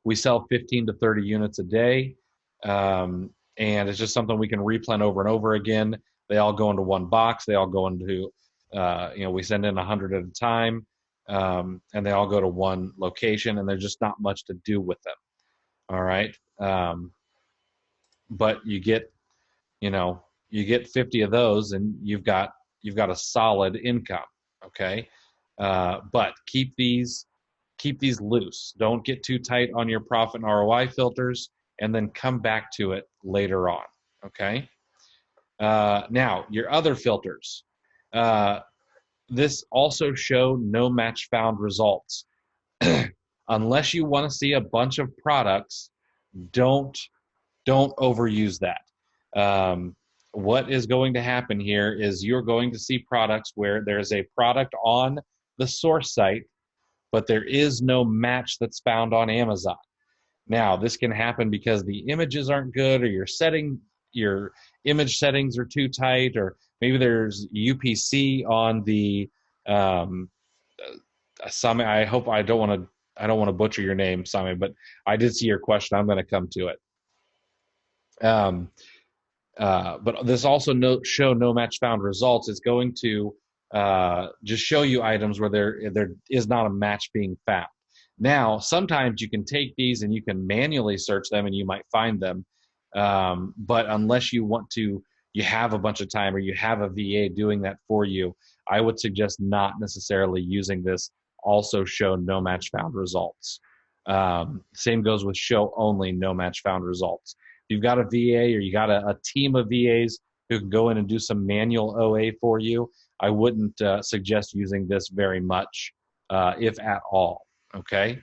We sell 15 to 30 units a day. And it's just something we can replen over and over again. They all go into one box. They all go into, we send in 100 at a time. And they all go to one location, and there's just not much to do with them. All right. But you get 50 of those and you've got a solid income. Okay. But keep these loose. Don't get too tight on your profit and ROI filters, and then come back to it later on. Okay. Now your other filters, this also show no match found results. Unless you want to see a bunch of products, don't overuse that. What is going to happen here is you're going to see products where there's a product on the source site, but there is no match that's found on Amazon. Now, this can happen because the images aren't good, or your image settings are too tight, or maybe there's UPC on the some. I hope I don't want to I don't want to butcher your name, Simon, but I did see your question. I'm going to come to it. But this also show no match found results. It's going to just show you items where there is not a match being found. Now, sometimes you can take these and you can manually search them and you might find them. But unless you want to, you have a bunch of time or you have a VA doing that for you, I would suggest not necessarily using this also show no match found results. Same goes with show only no match found results. If you've got a VA or you got a team of VAs who can go in and do some manual OA for you, I wouldn't suggest using this very much, if at all. Okay.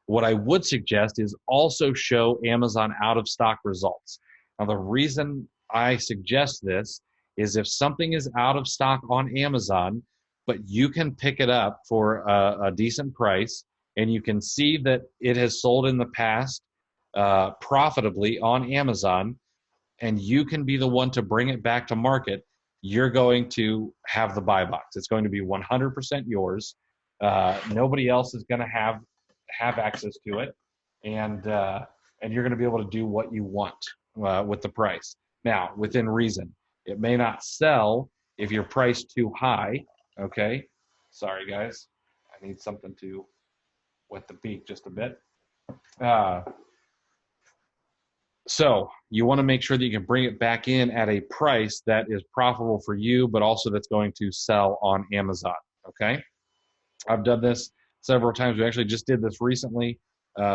What I would suggest is also show Amazon out of stock results. Now, the reason I suggest this is if something is out of stock on Amazon, but you can pick it up for a decent price and you can see that it has sold in the past profitably on Amazon, and you can be the one to bring it back to market, you're going to have the buy box. It's going to be 100% yours. Nobody else is going to have access to it, and you're going to be able to do what you want with the price. Now, within reason, it may not sell if you're priced too high. Okay, sorry guys, I need something to wet the beak just a bit. So you want to make sure that you can bring it back in at a price that is profitable for you, but also that's going to sell on Amazon. Okay, I've done this several times. We actually just did this recently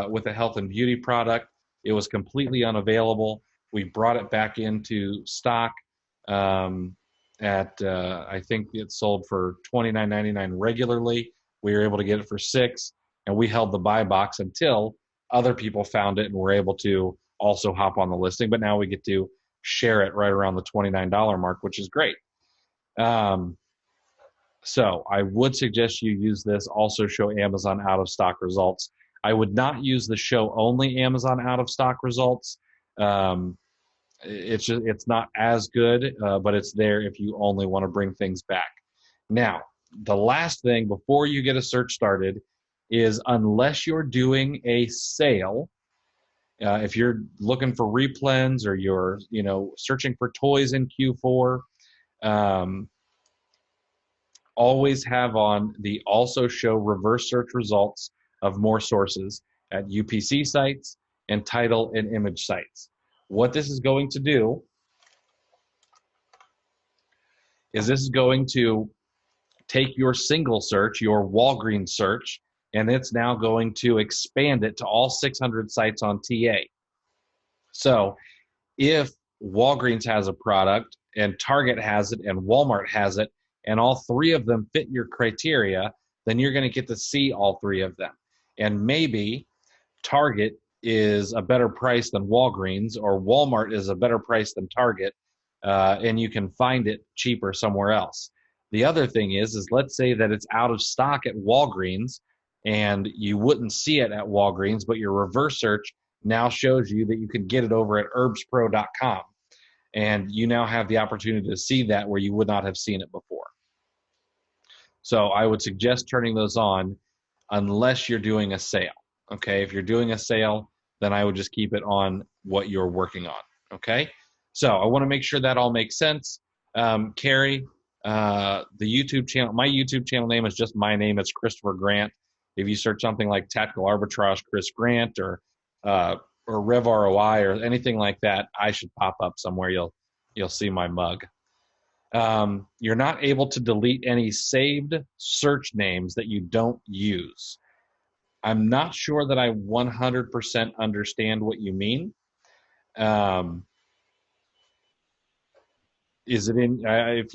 with a health and beauty product. It was completely unavailable. We brought it back into stock at I think it sold for $29.99 regularly. We were able to get it for $6, and we held the buy box until other people found it and were able to also hop on the listing. But now we get to share it right around the $29 mark, which is great. So I would suggest you use this, also show Amazon out of stock results. I would not use the show only Amazon out of stock results. It's not as good, but it's there if you only want to bring things back. Now, the last thing before you get a search started is, unless you're doing a sale, if you're looking for replens or you're searching for toys in Q4, always have on the also show reverse search results of more sources at UPC sites and title and image sites. What this is going to do is this is going to take your single search, your Walgreens search, and it's now going to expand it to all 600 sites on TA. So if Walgreens has a product and Target has it and Walmart has it, and all three of them fit your criteria, then you're going to get to see all three of them. And maybe Target is a better price than Walgreens, or Walmart is a better price than Target, and you can find it cheaper somewhere else. The other thing is let's say that it's out of stock at Walgreens and you wouldn't see it at Walgreens, but your reverse search now shows you that you can get it over at herbspro.com. And you now have the opportunity to see that where you would not have seen it before. So I would suggest turning those on unless you're doing a sale. Okay, if you're doing a sale, then I would just keep it on what you're working on. Okay, so I want to make sure that all makes sense. Carrie, the YouTube channel, my YouTube channel name is just my name. It's Christopher Grant. If you search something like Tactical Arbitrage Chris Grant or Rev ROI or anything like that, I should pop up somewhere. You'll see my mug. You're not able to delete any saved search names that you don't use. I'm not sure that I 100% understand what you mean. Is it in if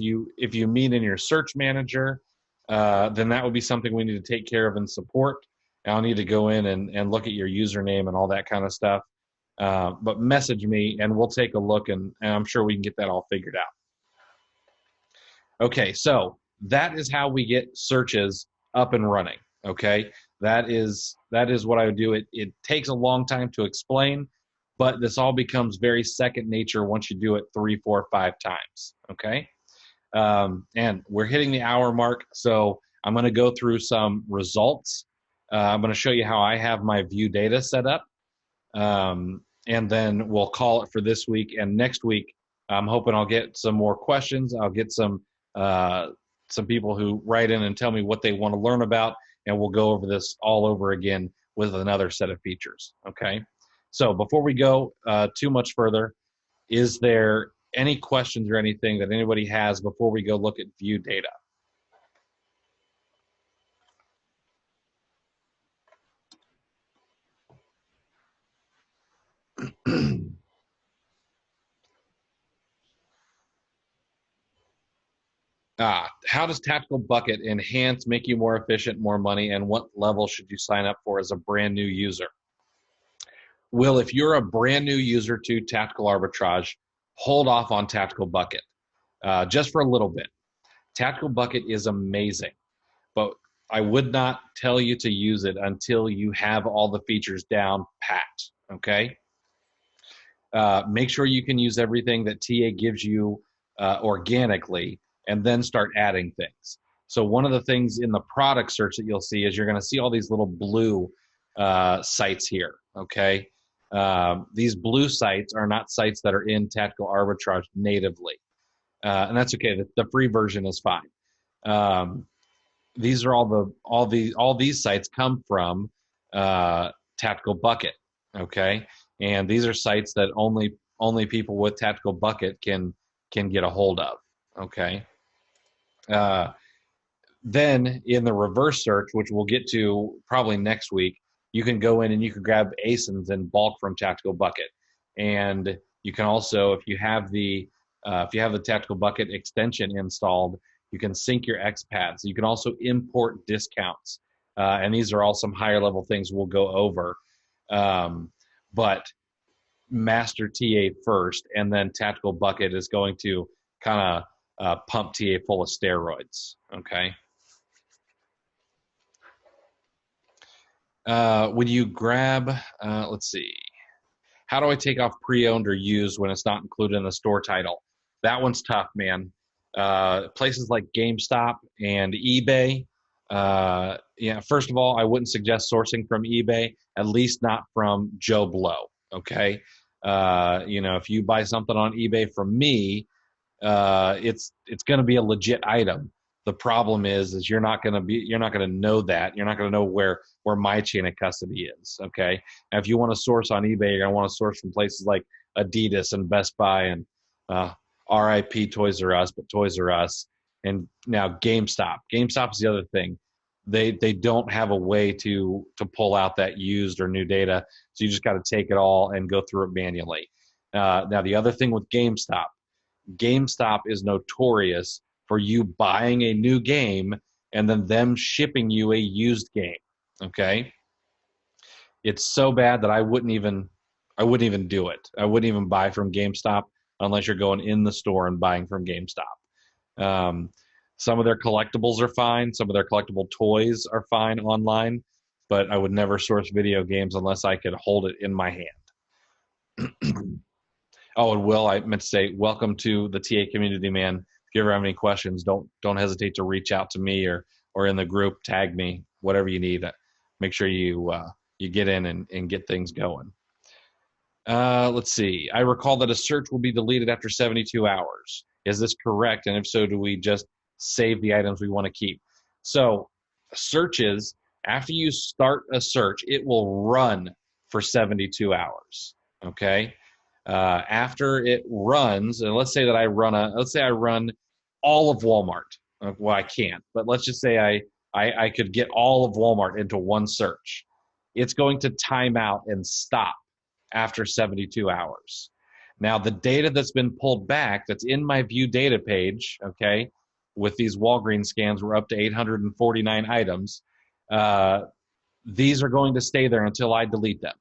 you mean in your search manager, then that would be something we need to take care of in support. I'll need to go in and look at your username and all that kind of stuff. But message me and we'll take a look, and I'm sure we can get that all figured out. Okay, so that is how we get searches up and running. Okay, that is what I would do. It takes a long time to explain, but this all becomes very second nature once you do it 3, 4, 5 times. Okay, and we're hitting the hour mark, so I'm going to go through some results I'm going to show you how I have my view data set up. And then we'll call it for this week. And next week, I'm hoping I'll get some more questions. I'll get some people who write in and tell me what they want to learn about, and we'll go over this all over again with another set of features. Okay. So before we go too much further, is there any questions or anything that anybody has before we go look at view data? How does Tactical Bucket enhance, make you more efficient, more money, and what level should you sign up for as a brand new user? Well, if you're a brand new user to Tactical Arbitrage, hold off on Tactical Bucket just for a little bit. Tactical Bucket is amazing, but I would not tell you to use it until you have all the features down pat, okay? Make sure you can use everything that TA gives you organically, and then start adding things. So one of the things in the product search that you'll see is you're going to see all these little blue sites here, okay? These blue sites are not sites that are in Tactical Arbitrage natively, and that's okay. The free version is fine. These are all these sites come from Tactical Bucket, okay? And these are sites that only people with Tactical Bucket can get a hold of, okay? Then in the reverse search, which we'll get to probably next week, you can go in and you can grab ASINs in bulk from Tactical Bucket. And you can also, if you have the Tactical Bucket extension installed, you can sync your XPaths. You can also import discounts. And these are all some higher level things we'll go over. But master TA first, and then Tactical Bucket is going to kind of pump TA full of steroids, okay? When you grab, let's see, how do I take off pre-owned or used when it's not included in the store title? That one's tough, man. Places like GameStop and eBay, first of all, I wouldn't suggest sourcing from eBay, at least not from Joe Blow, okay? If you buy something on eBay from me, it's going to be a legit item. The problem is you're not going to know that. You're not going to know where my chain of custody is, okay? Now, if you want to source on eBay, you're going to want to source from places like Adidas and Best Buy and RIP Toys R Us, but Toys R Us, and now GameStop. GameStop is the other thing. They don't have a way to pull out that used or new data, so you just got to take it all and go through it manually. Now, the other thing with GameStop is notorious for you buying a new game and then them shipping you a used game, okay? It's so bad that I wouldn't even do it. I wouldn't even buy from GameStop unless you're going in the store and buying from GameStop. Some of their collectibles are fine. Some of their collectible toys are fine online, but I would never source video games unless I could hold it in my hand. Oh, and Will, I meant to say, welcome to the TA community, man. If you ever have any questions, don't hesitate to reach out to me or in the group, tag me, whatever you need. Make sure you get in and get things going. Let's see. I recall that a search will be deleted after 72 hours. Is this correct? And if so, do we just save the items we want to keep? So searches, after you start a search, it will run for 72 hours, okay? After it runs, and let's say I run all of Walmart. Well, I can't, but let's just say I could get all of Walmart into one search. It's going to time out and stop after 72 hours. Now, the data that's been pulled back, that's in my view data page, okay, with these Walgreens scans, we're up to 849 items. These are going to stay there until I delete them.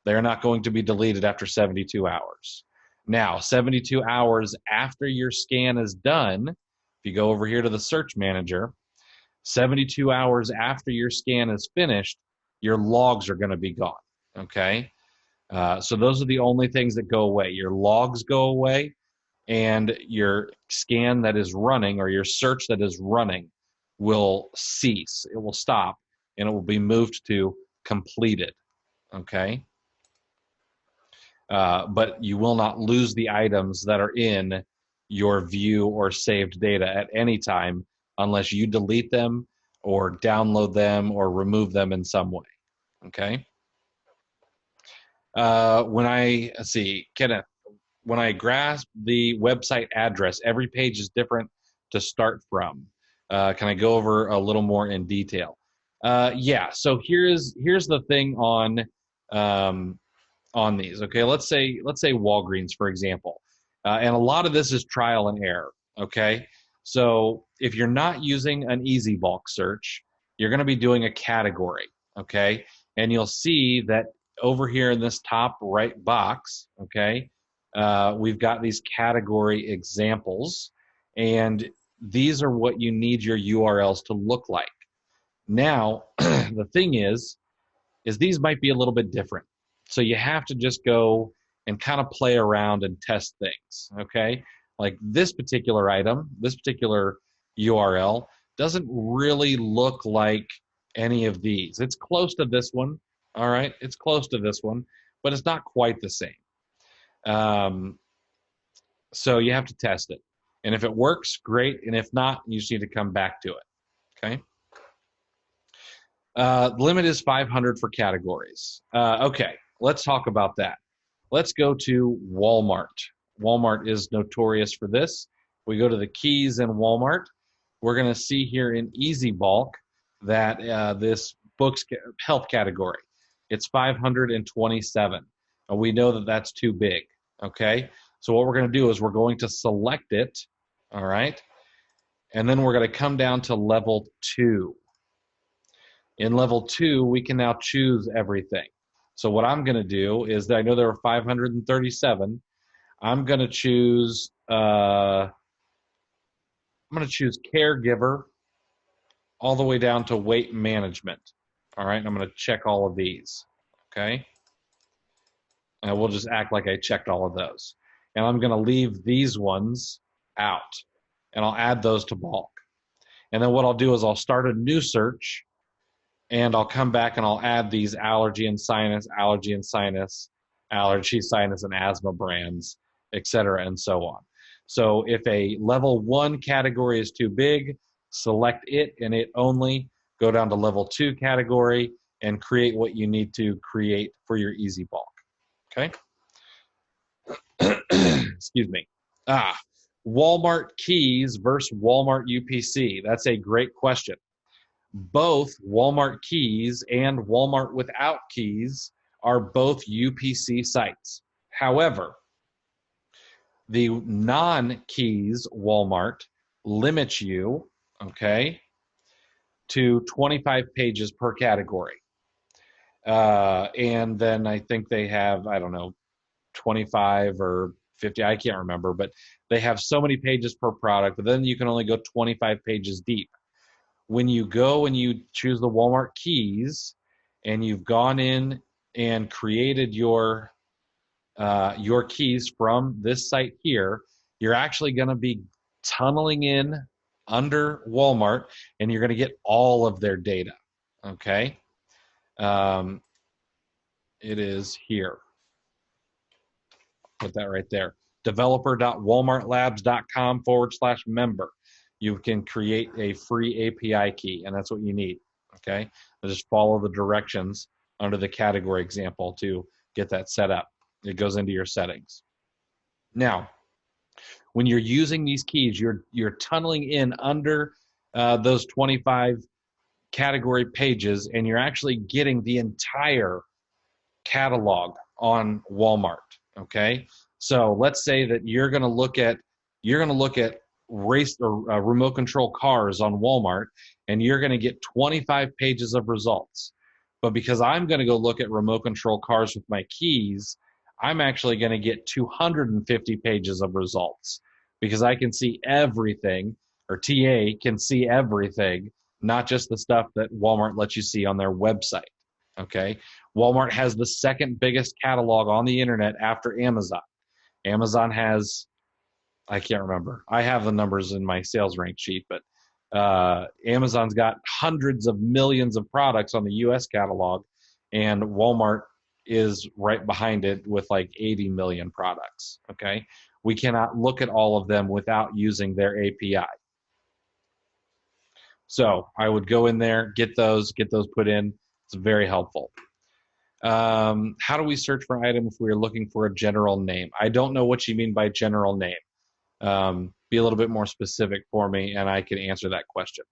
They're not going to be deleted after 72 hours. Now, 72 hours after your scan is done, if you go over here to the search manager, 72 hours after your scan is finished, your logs are going to be gone, okay? So those are the only things that go away. Your logs go away, and your scan that is running or your search that is running will cease. It will stop, and it will be moved to completed, okay? But you will not lose the items that are in your view or saved data at any time unless you delete them or download them or remove them in some way, okay? Let's see, Kenneth, when I grasp the website address, every page is different to start from. Can I go over a little more in detail? Yeah, so here's the thing on these. Okay, let's say Walgreens, for example, and a lot of this is trial and error. Okay, so if you're not using an easy bulk search, you're going to be doing a category. Okay, and you'll see that over here in this top right box, okay, we've got these category examples, and these are what you need your URLs to look like. Now, the thing is these might be a little bit different. So you have to just go and kind of play around and test things, okay? Like this particular item, this particular URL doesn't really look like any of these. It's close to this one, all right? It's close to this one, but it's not quite the same. So you have to test it. And if it works, great. And if not, you just need to come back to it, okay? The limit is 500 for categories. Okay, let's talk about that. Let's go to Walmart. Walmart is notorious for this. We go to the keys in Walmart. We're going to see here in Easy Bulk that this books health category, it's 527. And we know that that's too big, okay? So what we're going to do is we're going to select it, all right? And then we're going to come down to level 2. In level 2, we can now choose everything. So what I'm going to do is that I know there are 537. I'm going to choose caregiver all the way down to weight management. All right, and I'm going to check all of these. Okay, and we'll just act like I checked all of those. And I'm going to leave these ones out, and I'll add those to bulk. And then what I'll do is I'll start a new search. And I'll come back and I'll add these allergy, sinus, and asthma brands, et cetera, and so on. So if a level 1 category is too big, select it and it only, go down to level 2 category and create what you need to create for your easy bulk, okay? Excuse me. Walmart keys versus Walmart UPC. That's a great question. Both Walmart keys and Walmart without keys are both UPC sites. However, the non-keys Walmart limits you, okay, to 25 pages per category. And then I think they have, I don't know, 25 or 50, I can't remember, but they have so many pages per product, but then you can only go 25 pages deep. When you go and you choose the Walmart keys and you've gone in and created your keys from this site here, you're actually going to be tunneling in under Walmart and you're going to get all of their data, okay? It is here. Put that right there. developer.walmartlabs.com/member. You can create a free API key, and that's what you need, okay? Just follow the directions under the category example to get that set up. It goes into your settings. Now, when you're using these keys, you're tunneling in under those 25 category pages, and you're actually getting the entire catalog on Walmart, okay? So let's say that you're going to look at race or remote control cars on Walmart, and you're going to get 25 pages of results. But because I'm going to go look at remote control cars with my keys, I'm actually going to get 250 pages of results because I can see everything, or TA can see everything, not just the stuff that Walmart lets you see on their website, okay? Walmart has the second biggest catalog on the internet after Amazon. Amazon has, I can't remember. I have the numbers in my sales rank sheet, but Amazon's got hundreds of millions of products on the US catalog, and Walmart is right behind it with like 80 million products. Okay. We cannot look at all of them without using their API. So I would go in there, get those put in. It's very helpful. How do we search for an item if we're looking for a general name? I don't know what you mean by general name. Be a little bit more specific for me, and I can answer that question.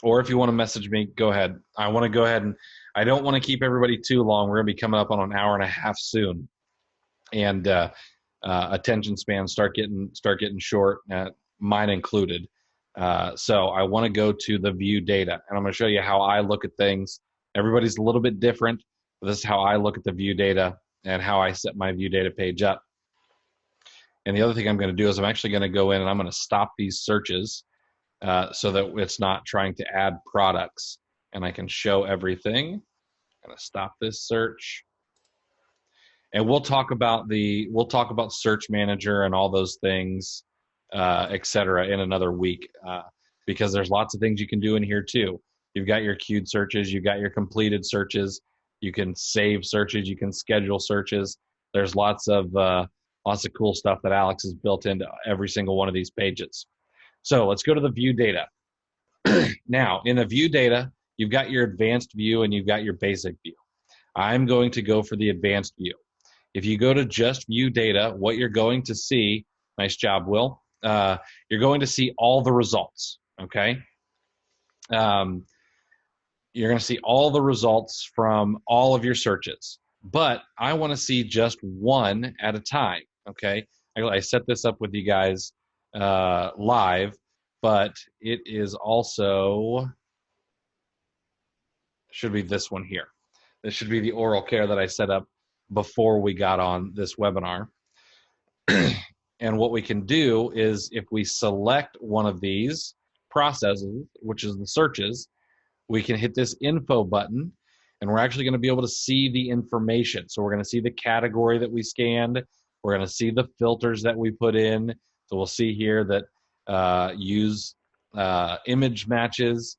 Or if you want to message me, go ahead. I want to go ahead and I don't want to keep everybody too long. We're going to be coming up on an hour and a half soon, and attention spans start getting short, mine included. So I want to go to the view data, and I'm going to show you how I look at things. Everybody's a little bit different. But this is how I look at the view data and how I set my view data page up. And the other thing I'm going to do is I'm actually going to go in and I'm going to stop these searches so that it's not trying to add products, and I can show everything. I'm going to stop this search. And we'll talk about Search Manager and all those things, et cetera, in another week, because there's lots of things you can do in here too. You've got your queued searches, you've got your completed searches, you can save searches, you can schedule searches. There's lots of cool stuff that Alex has built into every single one of these pages. So let's go to the view data. Now, in the view data, you've got your advanced view and you've got your basic view. I'm going to go for the advanced view. If you go to just view data, what you're going to see, nice job, Will, you're going to see all the results, okay? You're going to see all the results from all of your searches, but I want to see just one at a time, okay? I set this up with you guys live, but it is also, should be this one here. This should be the oral care that I set up before we got on this webinar. And what we can do is if we select one of these processes, which is the searches, we can hit this info button and we're actually going to be able to see the information. So we're going to see the category that we scanned. We're going to see the filters that we put in. So we'll see here that use image matches.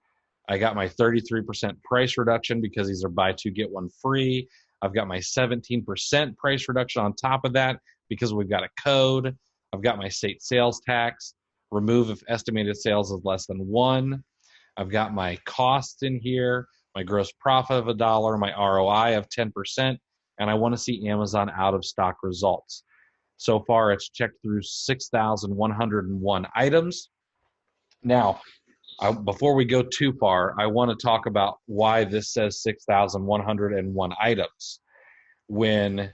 I got my 33% price reduction because these are buy two, get one free. I've got my 17% price reduction on top of that because we've got a code. I've got my state sales tax, remove if estimated sales is less than one. I've got my costs in here, my gross profit of $1, my ROI of 10%, and I want to see Amazon out of stock results. So far, it's checked through 6,101 items. Now, before we go too far, I want to talk about why this says 6,101 items when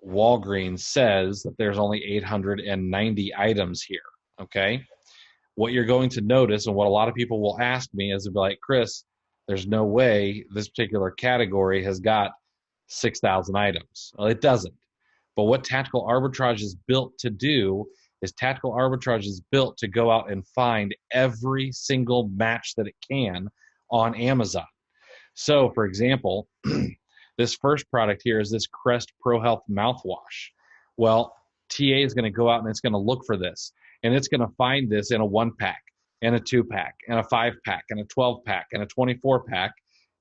Walgreens says that there's only 890 items here, okay? What you're going to notice, and what a lot of people will ask me is, they'll be like, Chris, there's no way this particular category has got 6,000 items. Well, it doesn't. But what Tactical Arbitrage is built to do is Tactical Arbitrage is built to go out and find every single match that it can on Amazon. So, for example, this first product here is this Crest Pro Health mouthwash. Well, TA is going to go out and it's going to look for this, and it's going to find this in a 1-pack, and a 2-pack, and a 5-pack, and a 12-pack, and a 24-pack,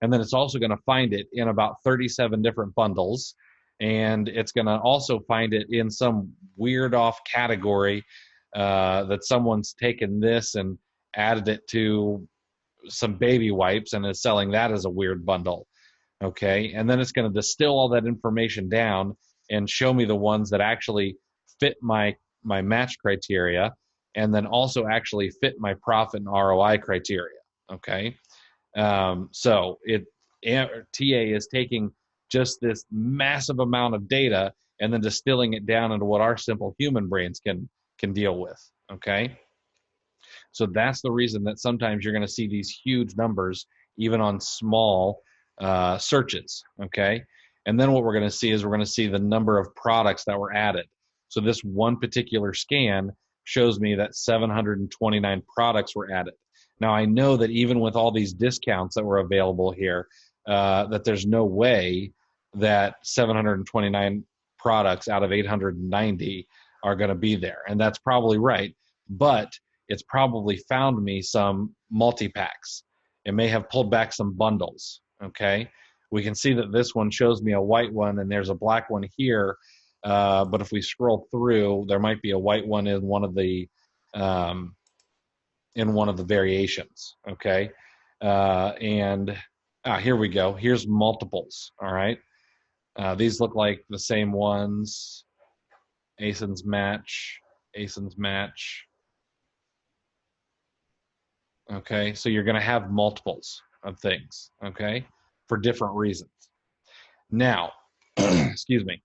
and then it's also going to find it in about 37 different bundles, and it's going to also find it in some weird off category that someone's taken this and added it to some baby wipes and is selling that as a weird bundle. Okay, and then it's going to distill all that information down and show me the ones that actually fit my match criteria, and then also actually fit my profit and ROI criteria. Okay, so TA is taking just this massive amount of data and then distilling it down into what our simple human brains can deal with. Okay, so that's the reason that sometimes you're going to see these huge numbers even on small searches. Okay, and then what we're going to see is we're going to see the number of products that were added. So this one particular scan shows me that 729 products were added. Now I know that even with all these discounts that were available here, that there's no way that 729 products out of 890 are going to be there. And that's probably right. But it's probably found me some multi-packs. It may have pulled back some bundles, okay? We can see that this one shows me a white one and there's a black one here. But if we scroll through, there might be a white one in one of the variations, okay? Here we go. Here's multiples, all right? These look like the same ones. ASIN's match, ASIN's match. Okay, so you're going to have multiples of things, okay, for different reasons. Now, excuse me.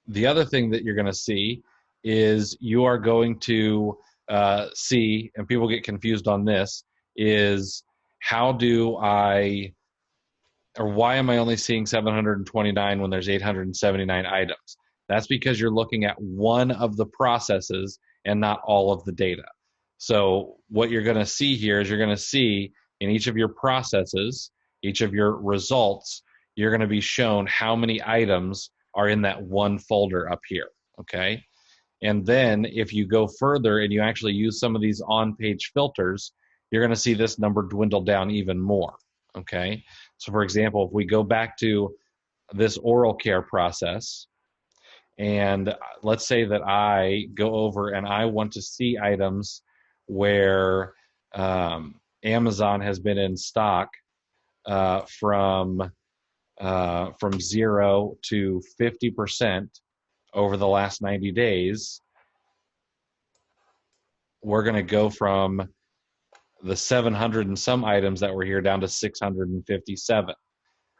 The other thing that you're going to see is you are going to see, and people get confused on this, is how do I, or why am I only seeing 729 when there's 879 items? That's because you're looking at one of the processes and not all of the data. So what you're going to see here is you're going to see in each of your processes, each of your results, you're going to be shown how many items are in that one folder up here, okay? And then if you go further and you actually use some of these on-page filters, you're going to see this number dwindle down even more, okay? So for example, if we go back to this oral care process, and let's say that I go over and I want to see items where Amazon has been in stock from 0 to 50% over the last 90 days. We're going to go from the 700 and some items that were here down to 657,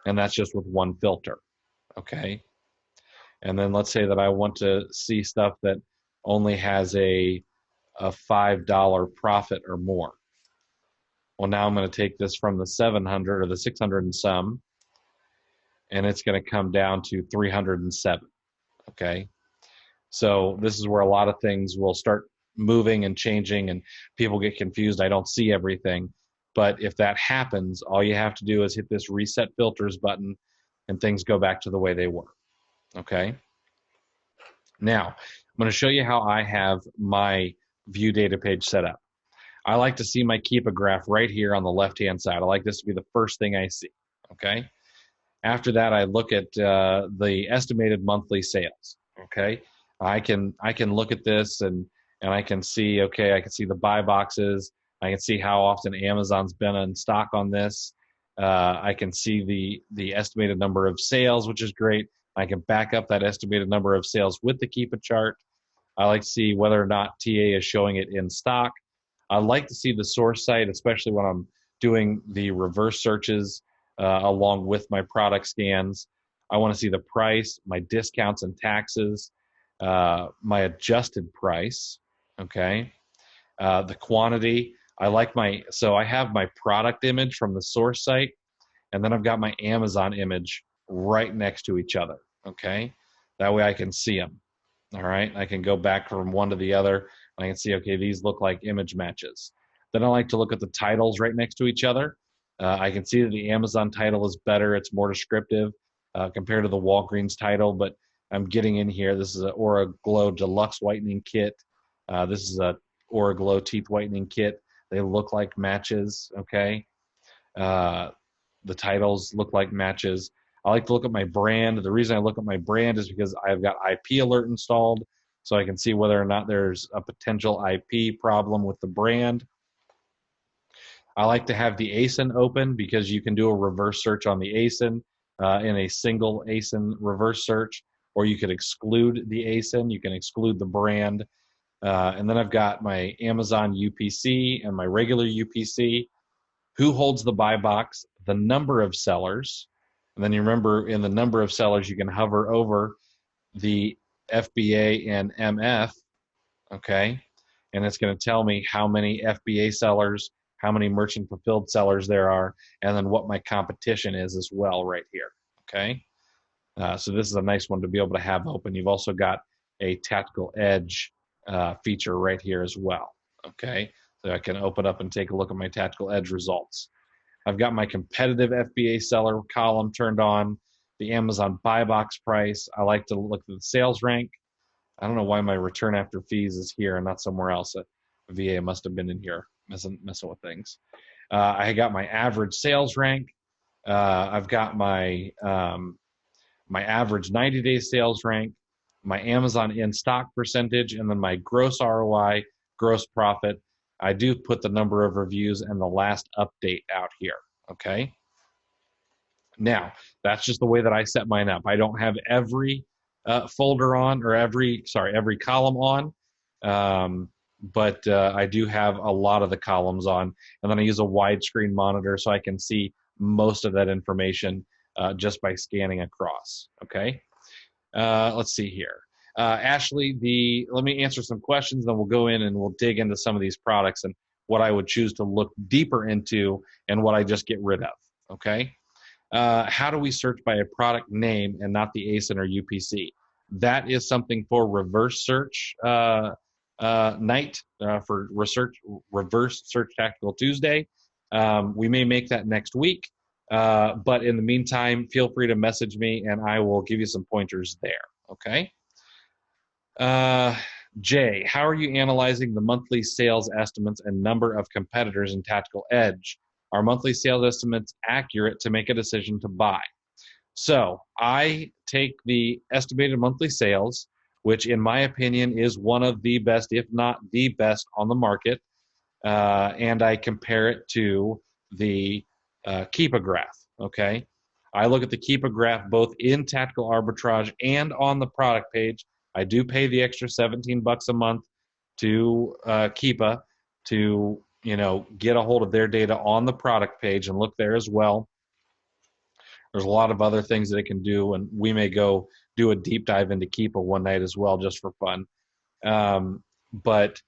and that's just with one filter, okay? And then let's say that I want to see stuff that only has a $5 profit or more. Well, now I'm going to take this from the 700 or the 600 and some, and it's going to come down to 307, okay? So this is where a lot of things will start moving and changing and people get confused. I don't see everything. But if that happens, all you have to do is hit this reset filters button and things go back to the way they were, okay? Now, I'm going to show you how I have my view data page set up. I like to see my Keepa graph right here on the left-hand side. I like this to be the first thing I see, okay? After that, I look at the estimated monthly sales, okay? I can look at this and I can see, okay, I can see the buy boxes. I can see how often Amazon's been in stock on this. I can see the estimated number of sales, which is great. I can back up that estimated number of sales with the Keepa chart. I like to see whether or not TA is showing it in stock. I like to see the source site, especially when I'm doing the reverse searches along with my product scans. I want to see the price, my discounts and taxes, my adjusted price, okay, the quantity. So I have my product image from the source site, and then I've got my Amazon image right next to each other, okay? That way I can see them, all right? I can go back from one to the other, and I can see, okay, these look like image matches. Then I like to look at the titles right next to each other. I can see that the Amazon title is better. It's more descriptive compared to the Walgreens title, but I'm getting in here. This is an Aura Glow Deluxe Whitening Kit. This is a Aura Glow Teeth Whitening Kit. They look like matches, okay? The titles look like matches. I like to look at my brand. The reason I look at my brand is because I've got IP alert installed, so I can see whether or not there's a potential IP problem with the brand. I like to have the ASIN open because you can do a reverse search on the ASIN in a single ASIN reverse search, or you could exclude the ASIN. You can exclude the brand. And then I've got my Amazon UPC and my regular UPC. Who holds the buy box? The number of sellers. And then you remember in the number of sellers, you can hover over the FBA and MF, okay? And it's going to tell me how many FBA sellers, how many merchant fulfilled sellers there are, and then what my competition is as well right here, okay? So this is a nice one to be able to have open. You've also got a tactical edge feature right here as well. Okay, so I can open up and take a look at my tactical edge results. I've got my competitive FBA seller column turned on, the Amazon buy box price. I like to look at the sales rank. I don't know why my return after fees is here and not somewhere else. VA must have been in here messing with things. I got my average sales rank. I've got my my average 90-day sales rank, my Amazon in-stock percentage, and then my gross ROI, gross profit. I do put the number of reviews and the last update out here, okay? Now, that's just the way that I set mine up. I don't have every folder on, or every column on, but I do have a lot of the columns on, and then I use a widescreen monitor so I can see most of that information just by scanning across, okay? Let's see here. Ashley, let me answer some questions, then we'll go in and we'll dig into some of these products and what I would choose to look deeper into and what I just get rid of, okay? How do we search by a product name and not the ASIN or UPC? That is something for reverse search night, for reverse search Tactical Tuesday. We may make that next week, but in the meantime, feel free to message me and I will give you some pointers there, okay? Jay, how are you analyzing the monthly sales estimates and number of competitors in Tactical Edge? Are monthly sales estimates accurate to make a decision to buy? So I take the estimated monthly sales, which in my opinion is one of the best, if not the best on the market, and I compare it to the Keepa graph, okay? I look at the Keepa graph both in Tactical Arbitrage and on the product page. I do pay the extra 17 bucks a month to Keepa to get a hold of their data on the product page and look there as well. There's a lot of other things that it can do, and we may go do a deep dive into Keepa one night as well, just for fun. But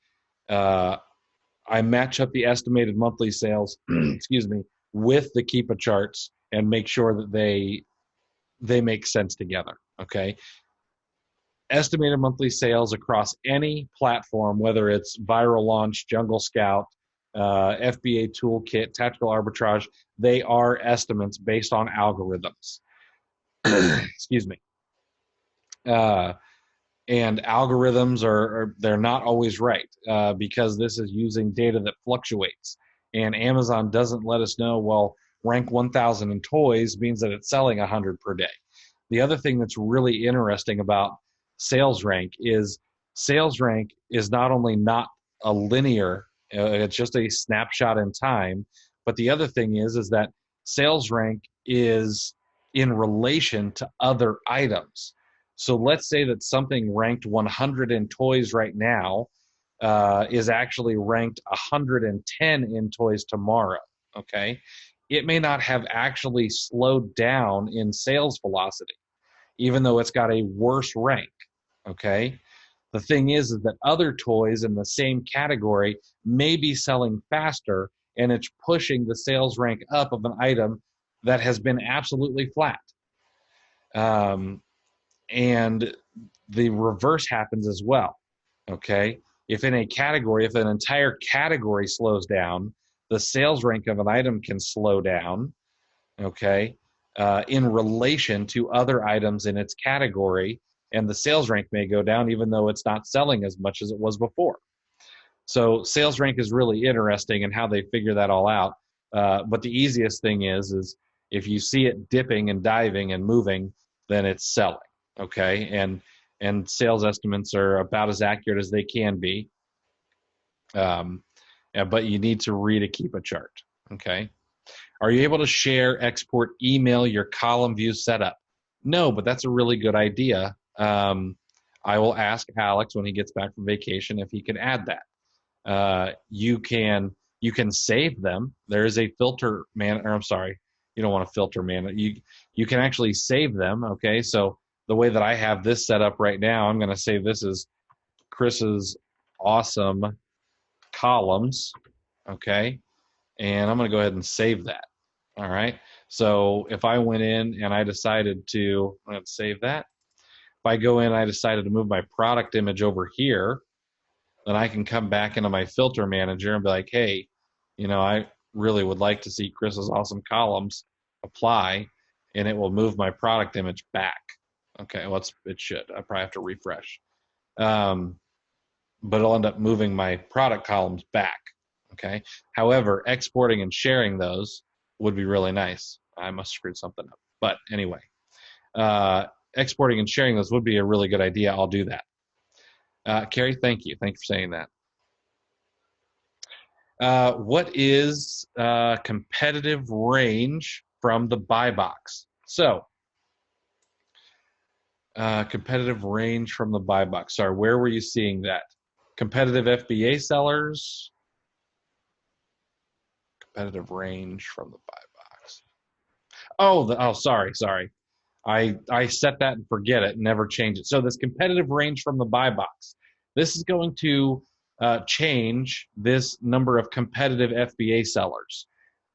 I match up the estimated monthly sales, excuse me, with the Keepa charts and make sure that they make sense together, okay? Estimated monthly sales across any platform, whether it's Viral Launch, Jungle Scout, FBA Toolkit, Tactical Arbitrage, they are estimates based on algorithms. Excuse me. And algorithms they're not always right because this is using data that fluctuates. And Amazon doesn't let us know, well, rank 1,000 in toys means that it's selling 100 per day. The other thing that's really interesting about sales rank is not only not a linear, it's just a snapshot in time, but the other thing is that sales rank is in relation to other items. So let's say that something ranked 100 in toys right now is actually ranked 110 in toys tomorrow, okay? It may not have actually slowed down in sales velocity, even though it's got a worse rank, okay? The thing is that other toys in the same category may be selling faster, and it's pushing the sales rank up of an item that has been absolutely flat. And the reverse happens as well, okay? If an entire category slows down, the sales rank of an item can slow down, okay, in relation to other items in its category, and the sales rank may go down even though it's not selling as much as it was before. So sales rank is really interesting in how they figure that all out. But the easiest thing is if you see it dipping and diving and moving, then it's selling, okay? And sales estimates are about as accurate as they can be. But you need to read a Keepa chart, okay? Are you able to share, export, email your column view setup? No, but that's a really good idea. I will ask Alex when he gets back from vacation if he can add that. You can save them. There is a filter man, or I'm sorry, you don't want to filter man. You can actually save them, okay? So the way that I have this set up right now, I'm going to save this as Chris's awesome columns, okay? And I'm going to go ahead and save that. All right. So if I went in and I decided to, let's save that. If I go in, I decided to move my product image over here, then I can come back into my filter manager and be like, hey, I really would like to see Chris's awesome columns, apply, and it will move my product image back. Okay, well, it should. I probably have to refresh. But it'll end up moving my product columns back. Okay. However, exporting and sharing those would be really nice. I must have screwed something up. But anyway, exporting and sharing those would be a really good idea. I'll do that. Carrie, thank you. Thank you for saying that. What is competitive range from the buy box? So, competitive range from the buy box. Sorry, where were you seeing that? Competitive FBA sellers. Competitive range from the buy box. Sorry. I set that and forget it, never change it. So this competitive range from the buy box, this is going to change this number of competitive FBA sellers.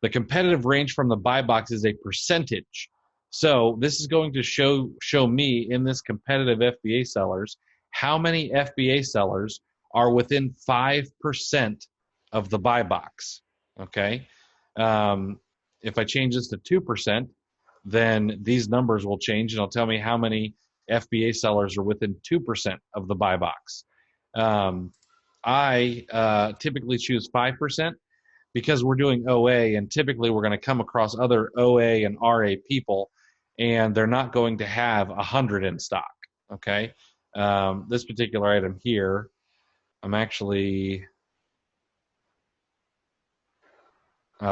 The competitive range from the buy box is a percentage. So this is going to show me in this competitive FBA sellers how many FBA sellers are within 5% of the buy box. Okay. If I change this to 2%, then these numbers will change and it'll tell me how many FBA sellers are within 2% of the buy box. I typically choose 5% because we're doing OA, and typically we're going to come across other OA and RA people, and they're not going to have 100 in stock. Okay. This particular item here, I'm actually,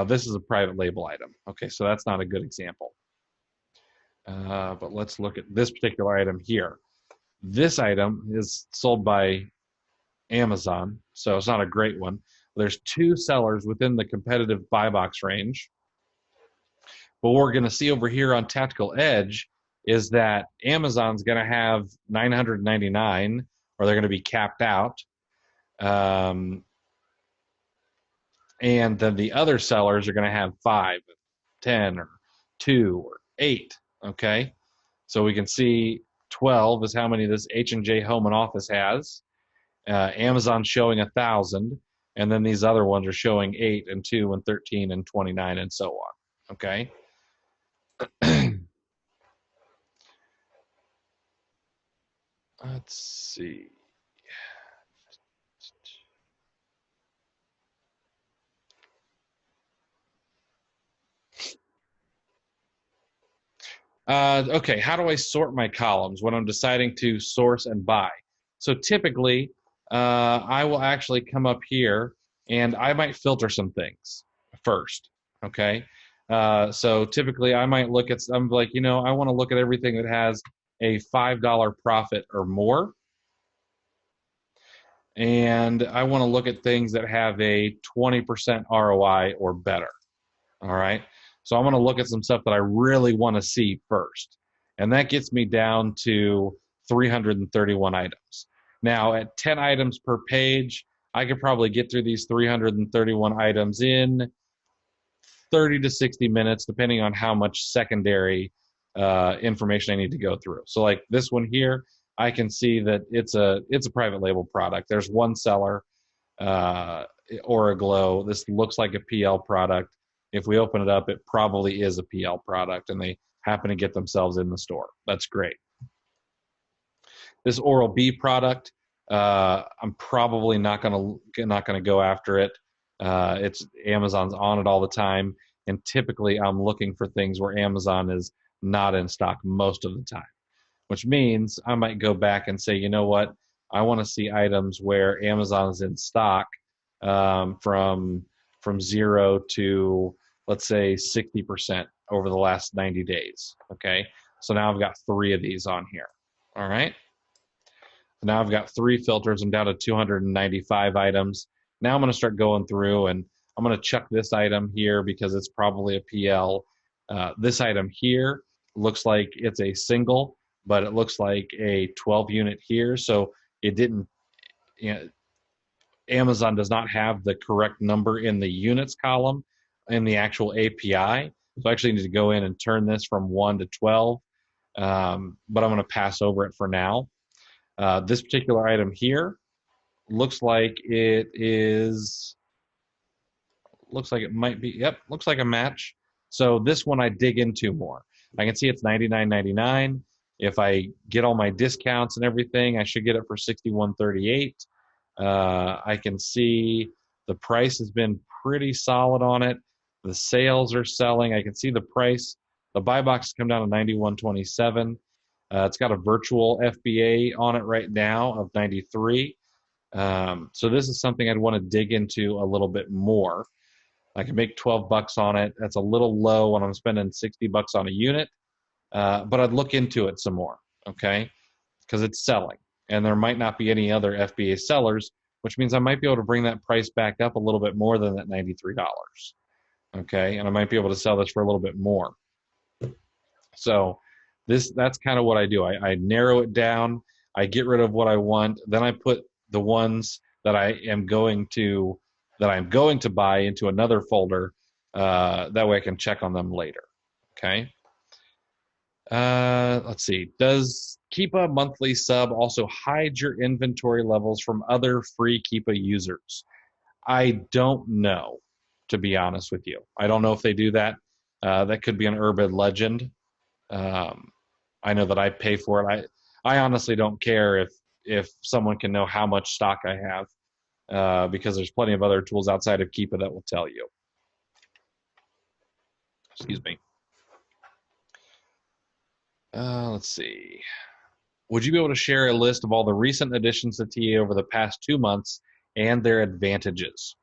this is a private label item. Okay, so that's not a good example. But let's look at this particular item here. This item is sold by Amazon, so it's not a great one. There's 2 sellers within the competitive buy box range. But what we're going to see over here on Tactical Edge is that Amazon's going to have 999, or they're going to be capped out. And then the other sellers are going to have 5, 10, or 2, or 8. Okay, so we can see 12 is how many this H&J Home and Office has. Amazon's showing 1,000, and then these other ones are showing 8 and 2 and 13 and 29 and so on. Okay. Let's see. Okay, how do I sort my columns when I'm deciding to source and buy? So typically, I will actually come up here and I might filter some things first, okay? So typically I might look at, I'm like, I want to look at everything that has a $5 profit or more. And I want to look at things that have a 20% ROI or better, all right? So I'm going to look at some stuff that I really want to see first. And that gets me down to 331 items. Now, at 10 items per page, I could probably get through these 331 items in 30 to 60 minutes, depending on how much secondary information I need to go through. So like this one here, I can see that it's a private label product. There's one seller, Oraglow. This looks like a PL product. If we open it up, it probably is a PL product, and they happen to get themselves in the store. That's great. This Oral-B product, I'm probably not gonna go after it. It's Amazon's on it all the time, and typically I'm looking for things where Amazon is not in stock most of the time, which means I might go back and say, you know what, I want to see items where Amazon is in stock from 0 to, let's say, 60% over the last 90 days. Okay, so now I've got 3 of these on here. All right, now I've got 3 filters. I'm down to 295 items. Now I'm going to start going through, and I'm going to check this item here because it's probably a PL. This item here looks like it's a single, but it looks like a 12 unit here. So it didn't, Amazon does not have the correct number in the units column in the actual API. So I actually need to go in and turn this from 1 to 12. but I'm going to pass over it for now. This particular item here looks like it might be, yep, looks like a match. So this one I dig into more. I can see it's $99.99. If I get all my discounts and everything, I should get it for $61.38. I can see the price has been pretty solid on it. The sales are selling. I can see the price. The buy box has come down to $91.27. It's got a virtual FBA on it right now of 93. So this is something I'd want to dig into a little bit more. I can make 12 bucks on it. That's a little low when I'm spending 60 bucks on a unit, but I'd look into it some more, okay? Because it's selling, and there might not be any other FBA sellers, which means I might be able to bring that price back up a little bit more than that $93, okay? And I might be able to sell this for a little bit more. So that's kind of what I do. I narrow it down. I get rid of what I want. Then I put the ones that I'm going to buy into another folder. That way I can check on them later. Okay. Let's see. Does Keepa monthly sub also hide your inventory levels from other free Keepa users? I don't know, to be honest with you. I don't know if they do that. That could be an urban legend. I know that I pay for it. I honestly don't care if someone can know how much stock I have, because there's plenty of other tools outside of Keepa that will tell you. Excuse me. Let's see. Would you be able to share a list of all the recent additions to TA over the past 2 months and their advantages?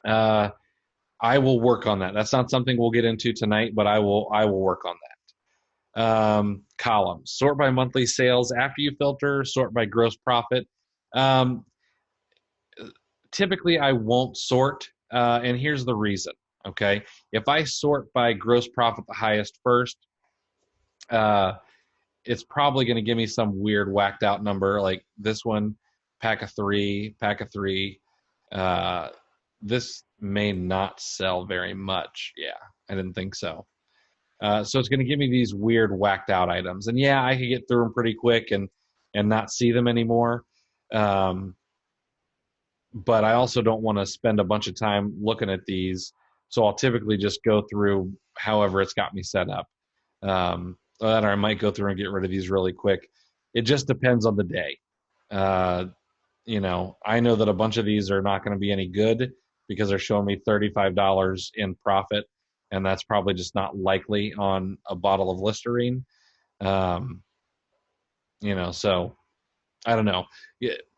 I will work on that. That's not something we'll get into tonight, but I will work on that. Columns. Sort by monthly sales after you filter, sort by gross profit. Typically, I won't sort, and here's the reason, okay? If I sort by gross profit the highest first, it's probably going to give me some weird whacked out number like this one, pack of three. This may not sell very much. Yeah, I didn't think so. So it's going to give me these weird whacked out items. And yeah, I can get through them pretty quick and not see them anymore. But I also don't want to spend a bunch of time looking at these. So I'll typically just go through however it's got me set up. Or I might go through and get rid of these really quick. It just depends on the day. You know, I know that a bunch of these are not going to be any good because they're showing me $35 in profit, and that's probably just not likely on a bottle of Listerine. You know, so I don't know.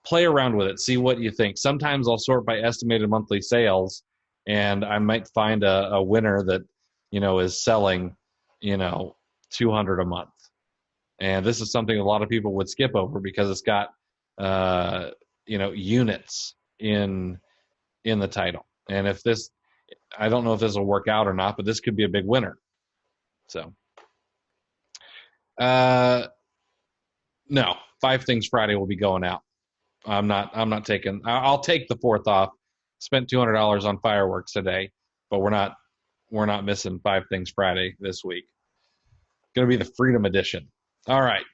Play around with it. See what you think. Sometimes I'll sort by estimated monthly sales, and I might find a winner that, you know, is selling, you know, 200 a month. And this is something a lot of people would skip over because it's got, you know, units in the title. And if this, I don't know if this will work out or not, but this could be a big winner. So, no, 5 Things Friday will be going out. I'm not taking, I'll take the 4th off. Spent $200 on fireworks today, but we're not missing 5 Things Friday this week. Going to be the Freedom Edition. All right.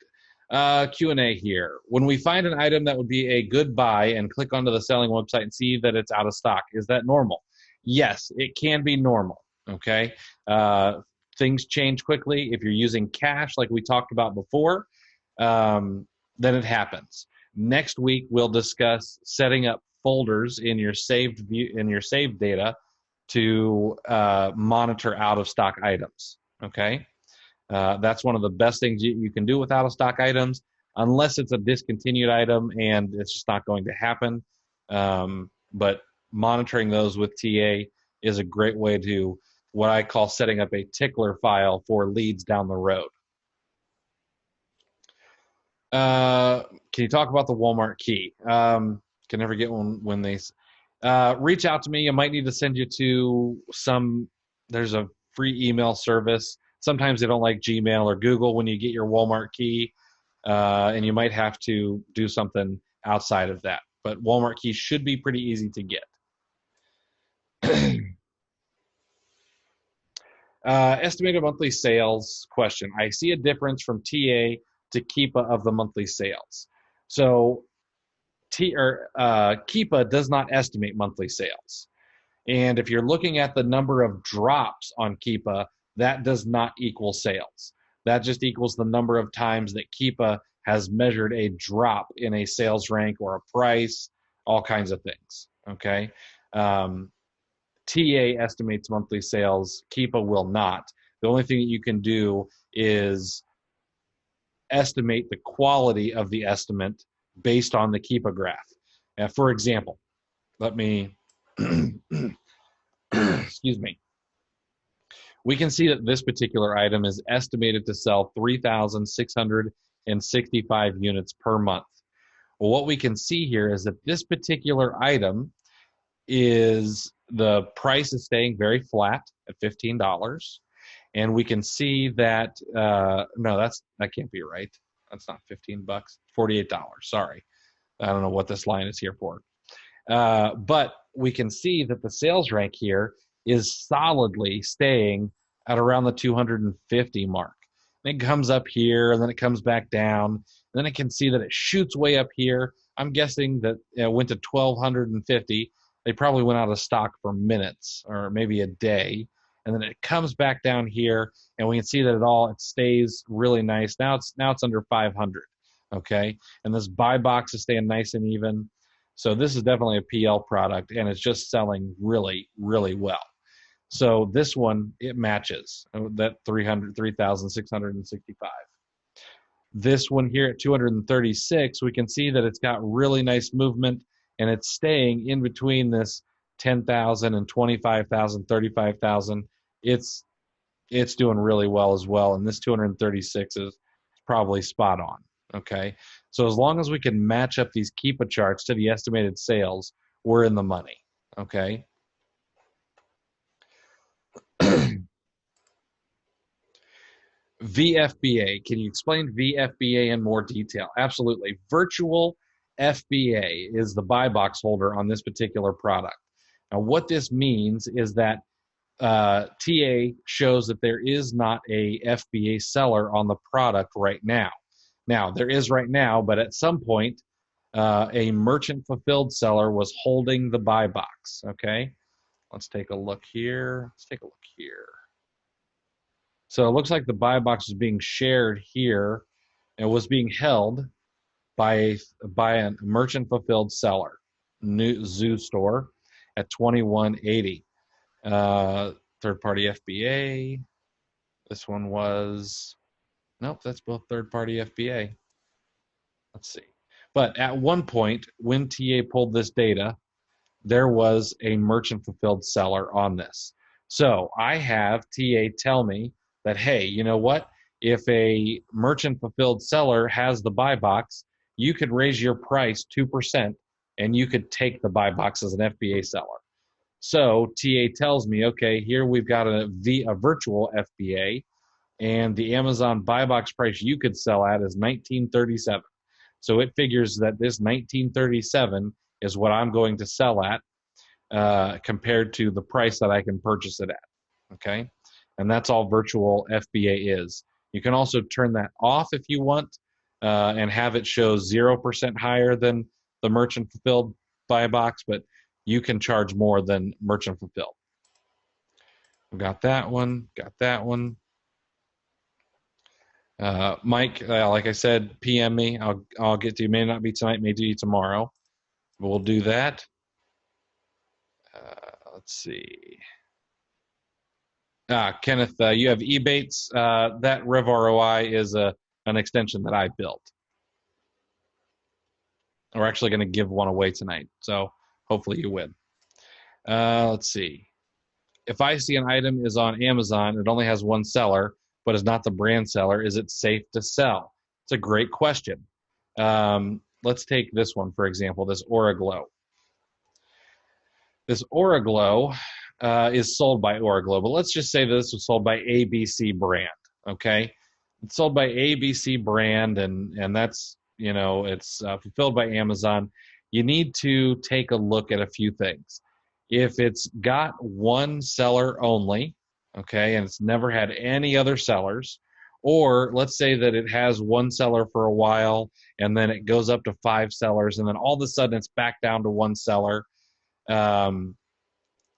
Q&A here. When we find an item that would be a good buy and click onto the selling website and see that it's out of stock, is that normal? Yes, it can be normal, okay? Things change quickly. If you're using cash like we talked about before, then it happens. Next week, we'll discuss setting up folders in your saved data to monitor out-of-stock items, okay? That's one of the best things you can do with out-of-stock items, unless it's a discontinued item and it's just not going to happen. But monitoring those with TA is a great way to, what I call, setting up a tickler file for leads down the road. Can you talk about the Walmart key? Can never get one when they reach out to me. I might need to send you to there's a free email service. Sometimes they don't like Gmail or Google when you get your Walmart key, and you might have to do something outside of that. But Walmart key should be pretty easy to get. Estimated monthly sales question. I see a difference from TA to Keepa of the monthly sales. So Keepa does not estimate monthly sales. And if you're looking at the number of drops on Keepa, that does not equal sales. That just equals the number of times that Keepa has measured a drop in a sales rank or a price, all kinds of things. Okay. TA estimates monthly sales. Keepa will not. The only thing that you can do is estimate the quality of the estimate based on the Keepa graph. For example, let me, excuse me. We can see that this particular item is estimated to sell 3,665 units per month. Well, what we can see here is that this particular item is the price is staying very flat at $15. And we can see that, no, that can't be right. That's not $15, $48. Sorry. I don't know what this line is here for. But we can see that the sales rank here is solidly staying at around the 250 mark. And it comes up here, and then it comes back down. And then I can see that it shoots way up here. I'm guessing that it went to 1,250. They probably went out of stock for minutes or maybe a day. And then it comes back down here, and we can see that it stays really nice. Now it's under 500, okay? And this buy box is staying nice and even. So this is definitely a PL product, and it's just selling really, really well. So this one, it matches that 3,665. This one here at 236, we can see that it's got really nice movement, and it's staying in between this 10,000 and 25,000, 35,000. It's doing really well as well, and this 236 is probably spot on, okay? So as long as we can match up these Keepa charts to the estimated sales, we're in the money, okay? VFBA, can you explain VFBA in more detail? Absolutely. Virtual FBA is the buy box holder on this particular product. Now, what this means is that TA shows that there is not a FBA seller on the product right now. Now, there is right now, but at some point, a merchant fulfilled seller was holding the buy box, okay? Let's take a look here. So it looks like the buy box is being shared here and was being held by a merchant fulfilled seller, new zoo store at 2180. Third party FBA. This one was, nope, that's both third party FBA. Let's see. But at one point, when TA pulled this data, there was a merchant fulfilled seller on this. So I have TA tell me that, hey, you know what? If a merchant fulfilled seller has the buy box, you could raise your price 2% and you could take the buy box as an FBA seller. So TA tells me, okay, here we've got a virtual FBA, and the Amazon buy box price you could sell at is $19.37. So it figures that this $19.37 is what I'm going to sell at compared to the price that I can purchase it at, okay? And that's all virtual FBA is. You can also turn that off if you want and have it show 0% higher than the merchant fulfilled buy box, but you can charge more than merchant fulfilled. Got that one. Mike, like I said, PM me. I'll get to you. May not be tonight, may do you tomorrow. But we'll do that. Let's see. Kenneth, you have Ebates. That RevROI is an extension that I built. We're actually going to give one away tonight, so hopefully you win. Let's see. If I see an item is on Amazon, it only has one seller, but is not the brand seller, is it safe to sell? It's a great question. Let's take this one, for example, this Aura Glow. This Aura Glow is sold by Aura Glow, but let's just say that this was sold by ABC brand, okay? It's sold by ABC brand, and that's, you know, it's fulfilled by Amazon. You need to take a look at a few things. If it's got one seller only, okay, and it's never had any other sellers. Or let's say that it has one seller for a while, and then it goes up to 5 sellers, and then all of a sudden it's back down to one seller. Um,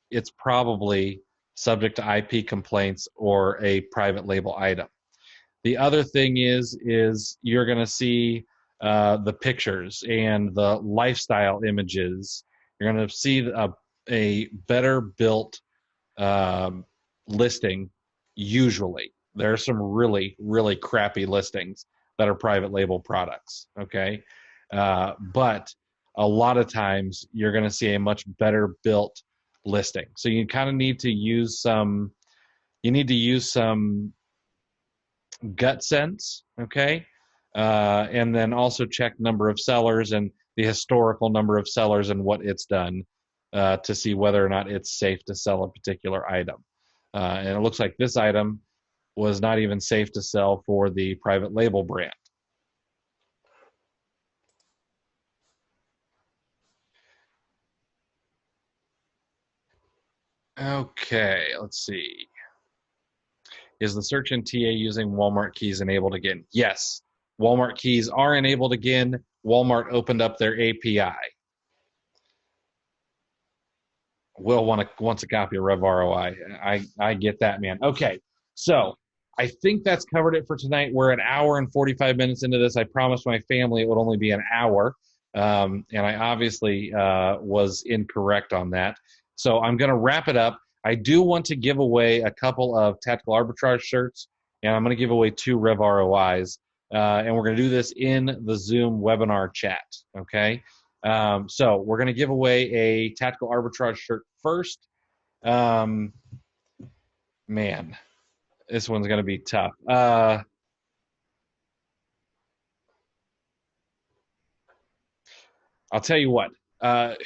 it's probably subject to IP complaints or a private label item. The other thing is you're going to see the pictures and the lifestyle images. You're going to see a better built um, listing. Usually, there are some really really crappy listings that are private label products. Okay, but a lot of times you're going to see a much better built listing. So you kind of need to use some. You need to use some gut sense, okay? And then also check number of sellers and the historical number of sellers and what it's done to see whether or not it's safe to sell a particular item. And it looks like this item was not even safe to sell for the private label brand. Okay, let's see. Is the search in TA using Walmart keys enabled again? Yes, Walmart keys are enabled again. Walmart opened up their API. Will wants a copy of Rev ROI. I get that, man. Okay, so I think that's covered it for tonight. We're an hour and 45 minutes into this. I promised my family it would only be an hour, and I obviously was incorrect on that. So I'm going to wrap it up. I do want to give away a couple of Tactical Arbitrage shirts, and I'm going to give away 2 Rev ROIs, and we're going to do this in the Zoom webinar chat. Okay. So we're going to give away a Tactical Arbitrage shirt first. Man, this one's going to be tough. I'll tell you what.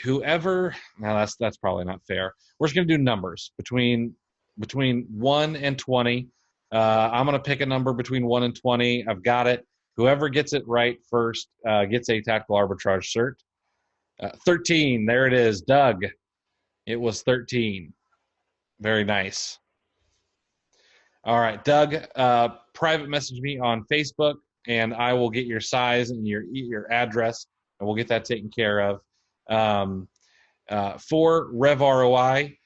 Whoever, now that's probably not fair. We're just going to do numbers between 1 and 20. I'm going to pick a number between 1 and 20. I've got it. Whoever gets it right first gets a Tactical Arbitrage shirt. 13. There it is, Doug. It was 13. Very nice. All right, Doug, private message me on Facebook, and I will get your size and your address, and we'll get that taken care of. For Rev ROI,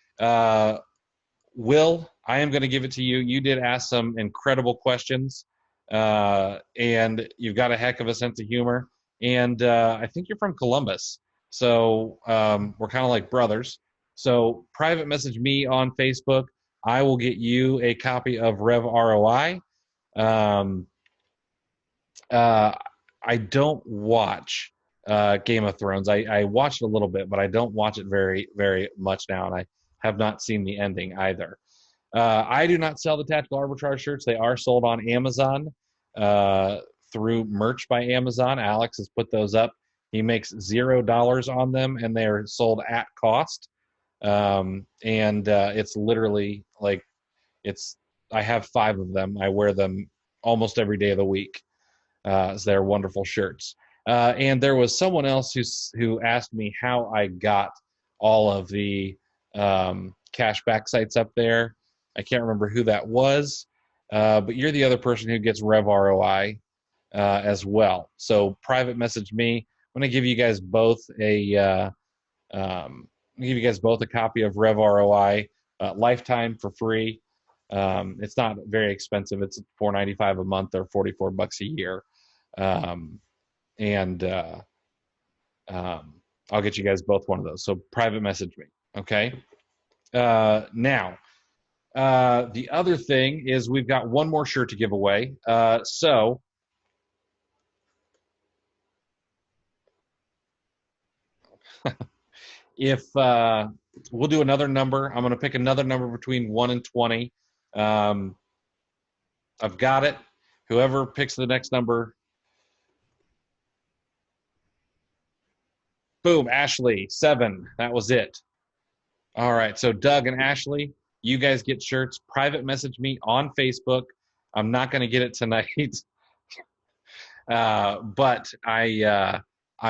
Will, I am going to give it to you. You did ask some incredible questions, and you've got a heck of a sense of humor. And I think you're from Columbus, so we're kind of like brothers. So private message me on Facebook. I will get you a copy of Rev ROI. Um, I don't watch Game of Thrones. I watched a little bit, but I don't watch it very, very much now, and I have not seen the ending either. I do not sell the Tactical Arbitrage shirts. They are sold on Amazon through Merch by Amazon. Alex has put those up. He makes $0 on them, and they are sold at cost. And it's literally like I have 5 of them. I wear them almost every day of the week. So they're wonderful shirts. And there was someone else who asked me how I got all of the cashback sites up there. I can't remember who that was, but you're the other person who gets Rev ROI as well. So private message me. I'm going to give you guys both a copy of Rev ROI lifetime for free. It's not very expensive. It's $4.95 a month or $44 a year. And I'll get you guys both one of those. So private message me. Okay. Now, the other thing is we've got one more shirt to give away. So if we'll do another number, I'm going to pick another number between 1 and 20. I've got it. Whoever picks the next number. Boom, Ashley, 7. That was it. All right, so Doug and Ashley, you guys get shirts. Private message me on Facebook. I'm not going to get it tonight, but I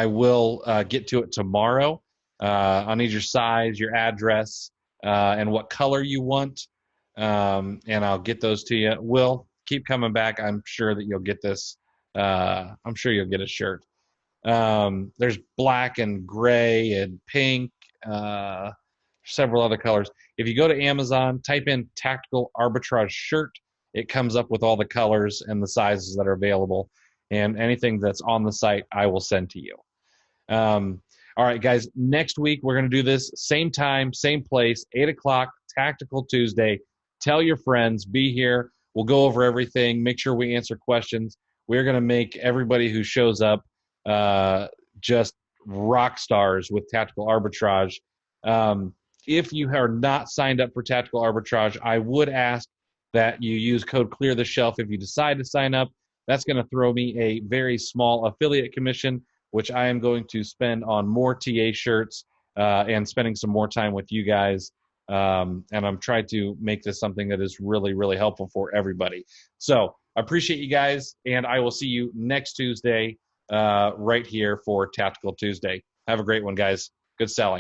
will get to it tomorrow. I'll need your size, your address, and what color you want. and I'll get those to you. Will, keep coming back. I'm sure that you'll get this. I'm sure you'll get a shirt. There's black and gray and pink, several other colors. If you go to Amazon, type in Tactical Arbitrage shirt, it comes up with all the colors and the sizes that are available. And anything that's on the site, I will send to you. All right, guys, next week we're going to do this same time, same place, 8 o'clock, Tactical Tuesday. Tell your friends, be here. We'll go over everything, make sure we answer questions. We're going to make everybody who shows up just rock stars with Tactical Arbitrage. If you are not signed up for Tactical Arbitrage, I would ask that you use code Clear the Shelf if you decide to sign up. That's going to throw me a very small affiliate commission, which I am going to spend on more TA shirts and spending some more time with you guys. And I'm trying to make this something that is really, really helpful for everybody. So I appreciate you guys, and I will see you next Tuesday right here for Tactical Tuesday. Have a great one, guys. Good selling.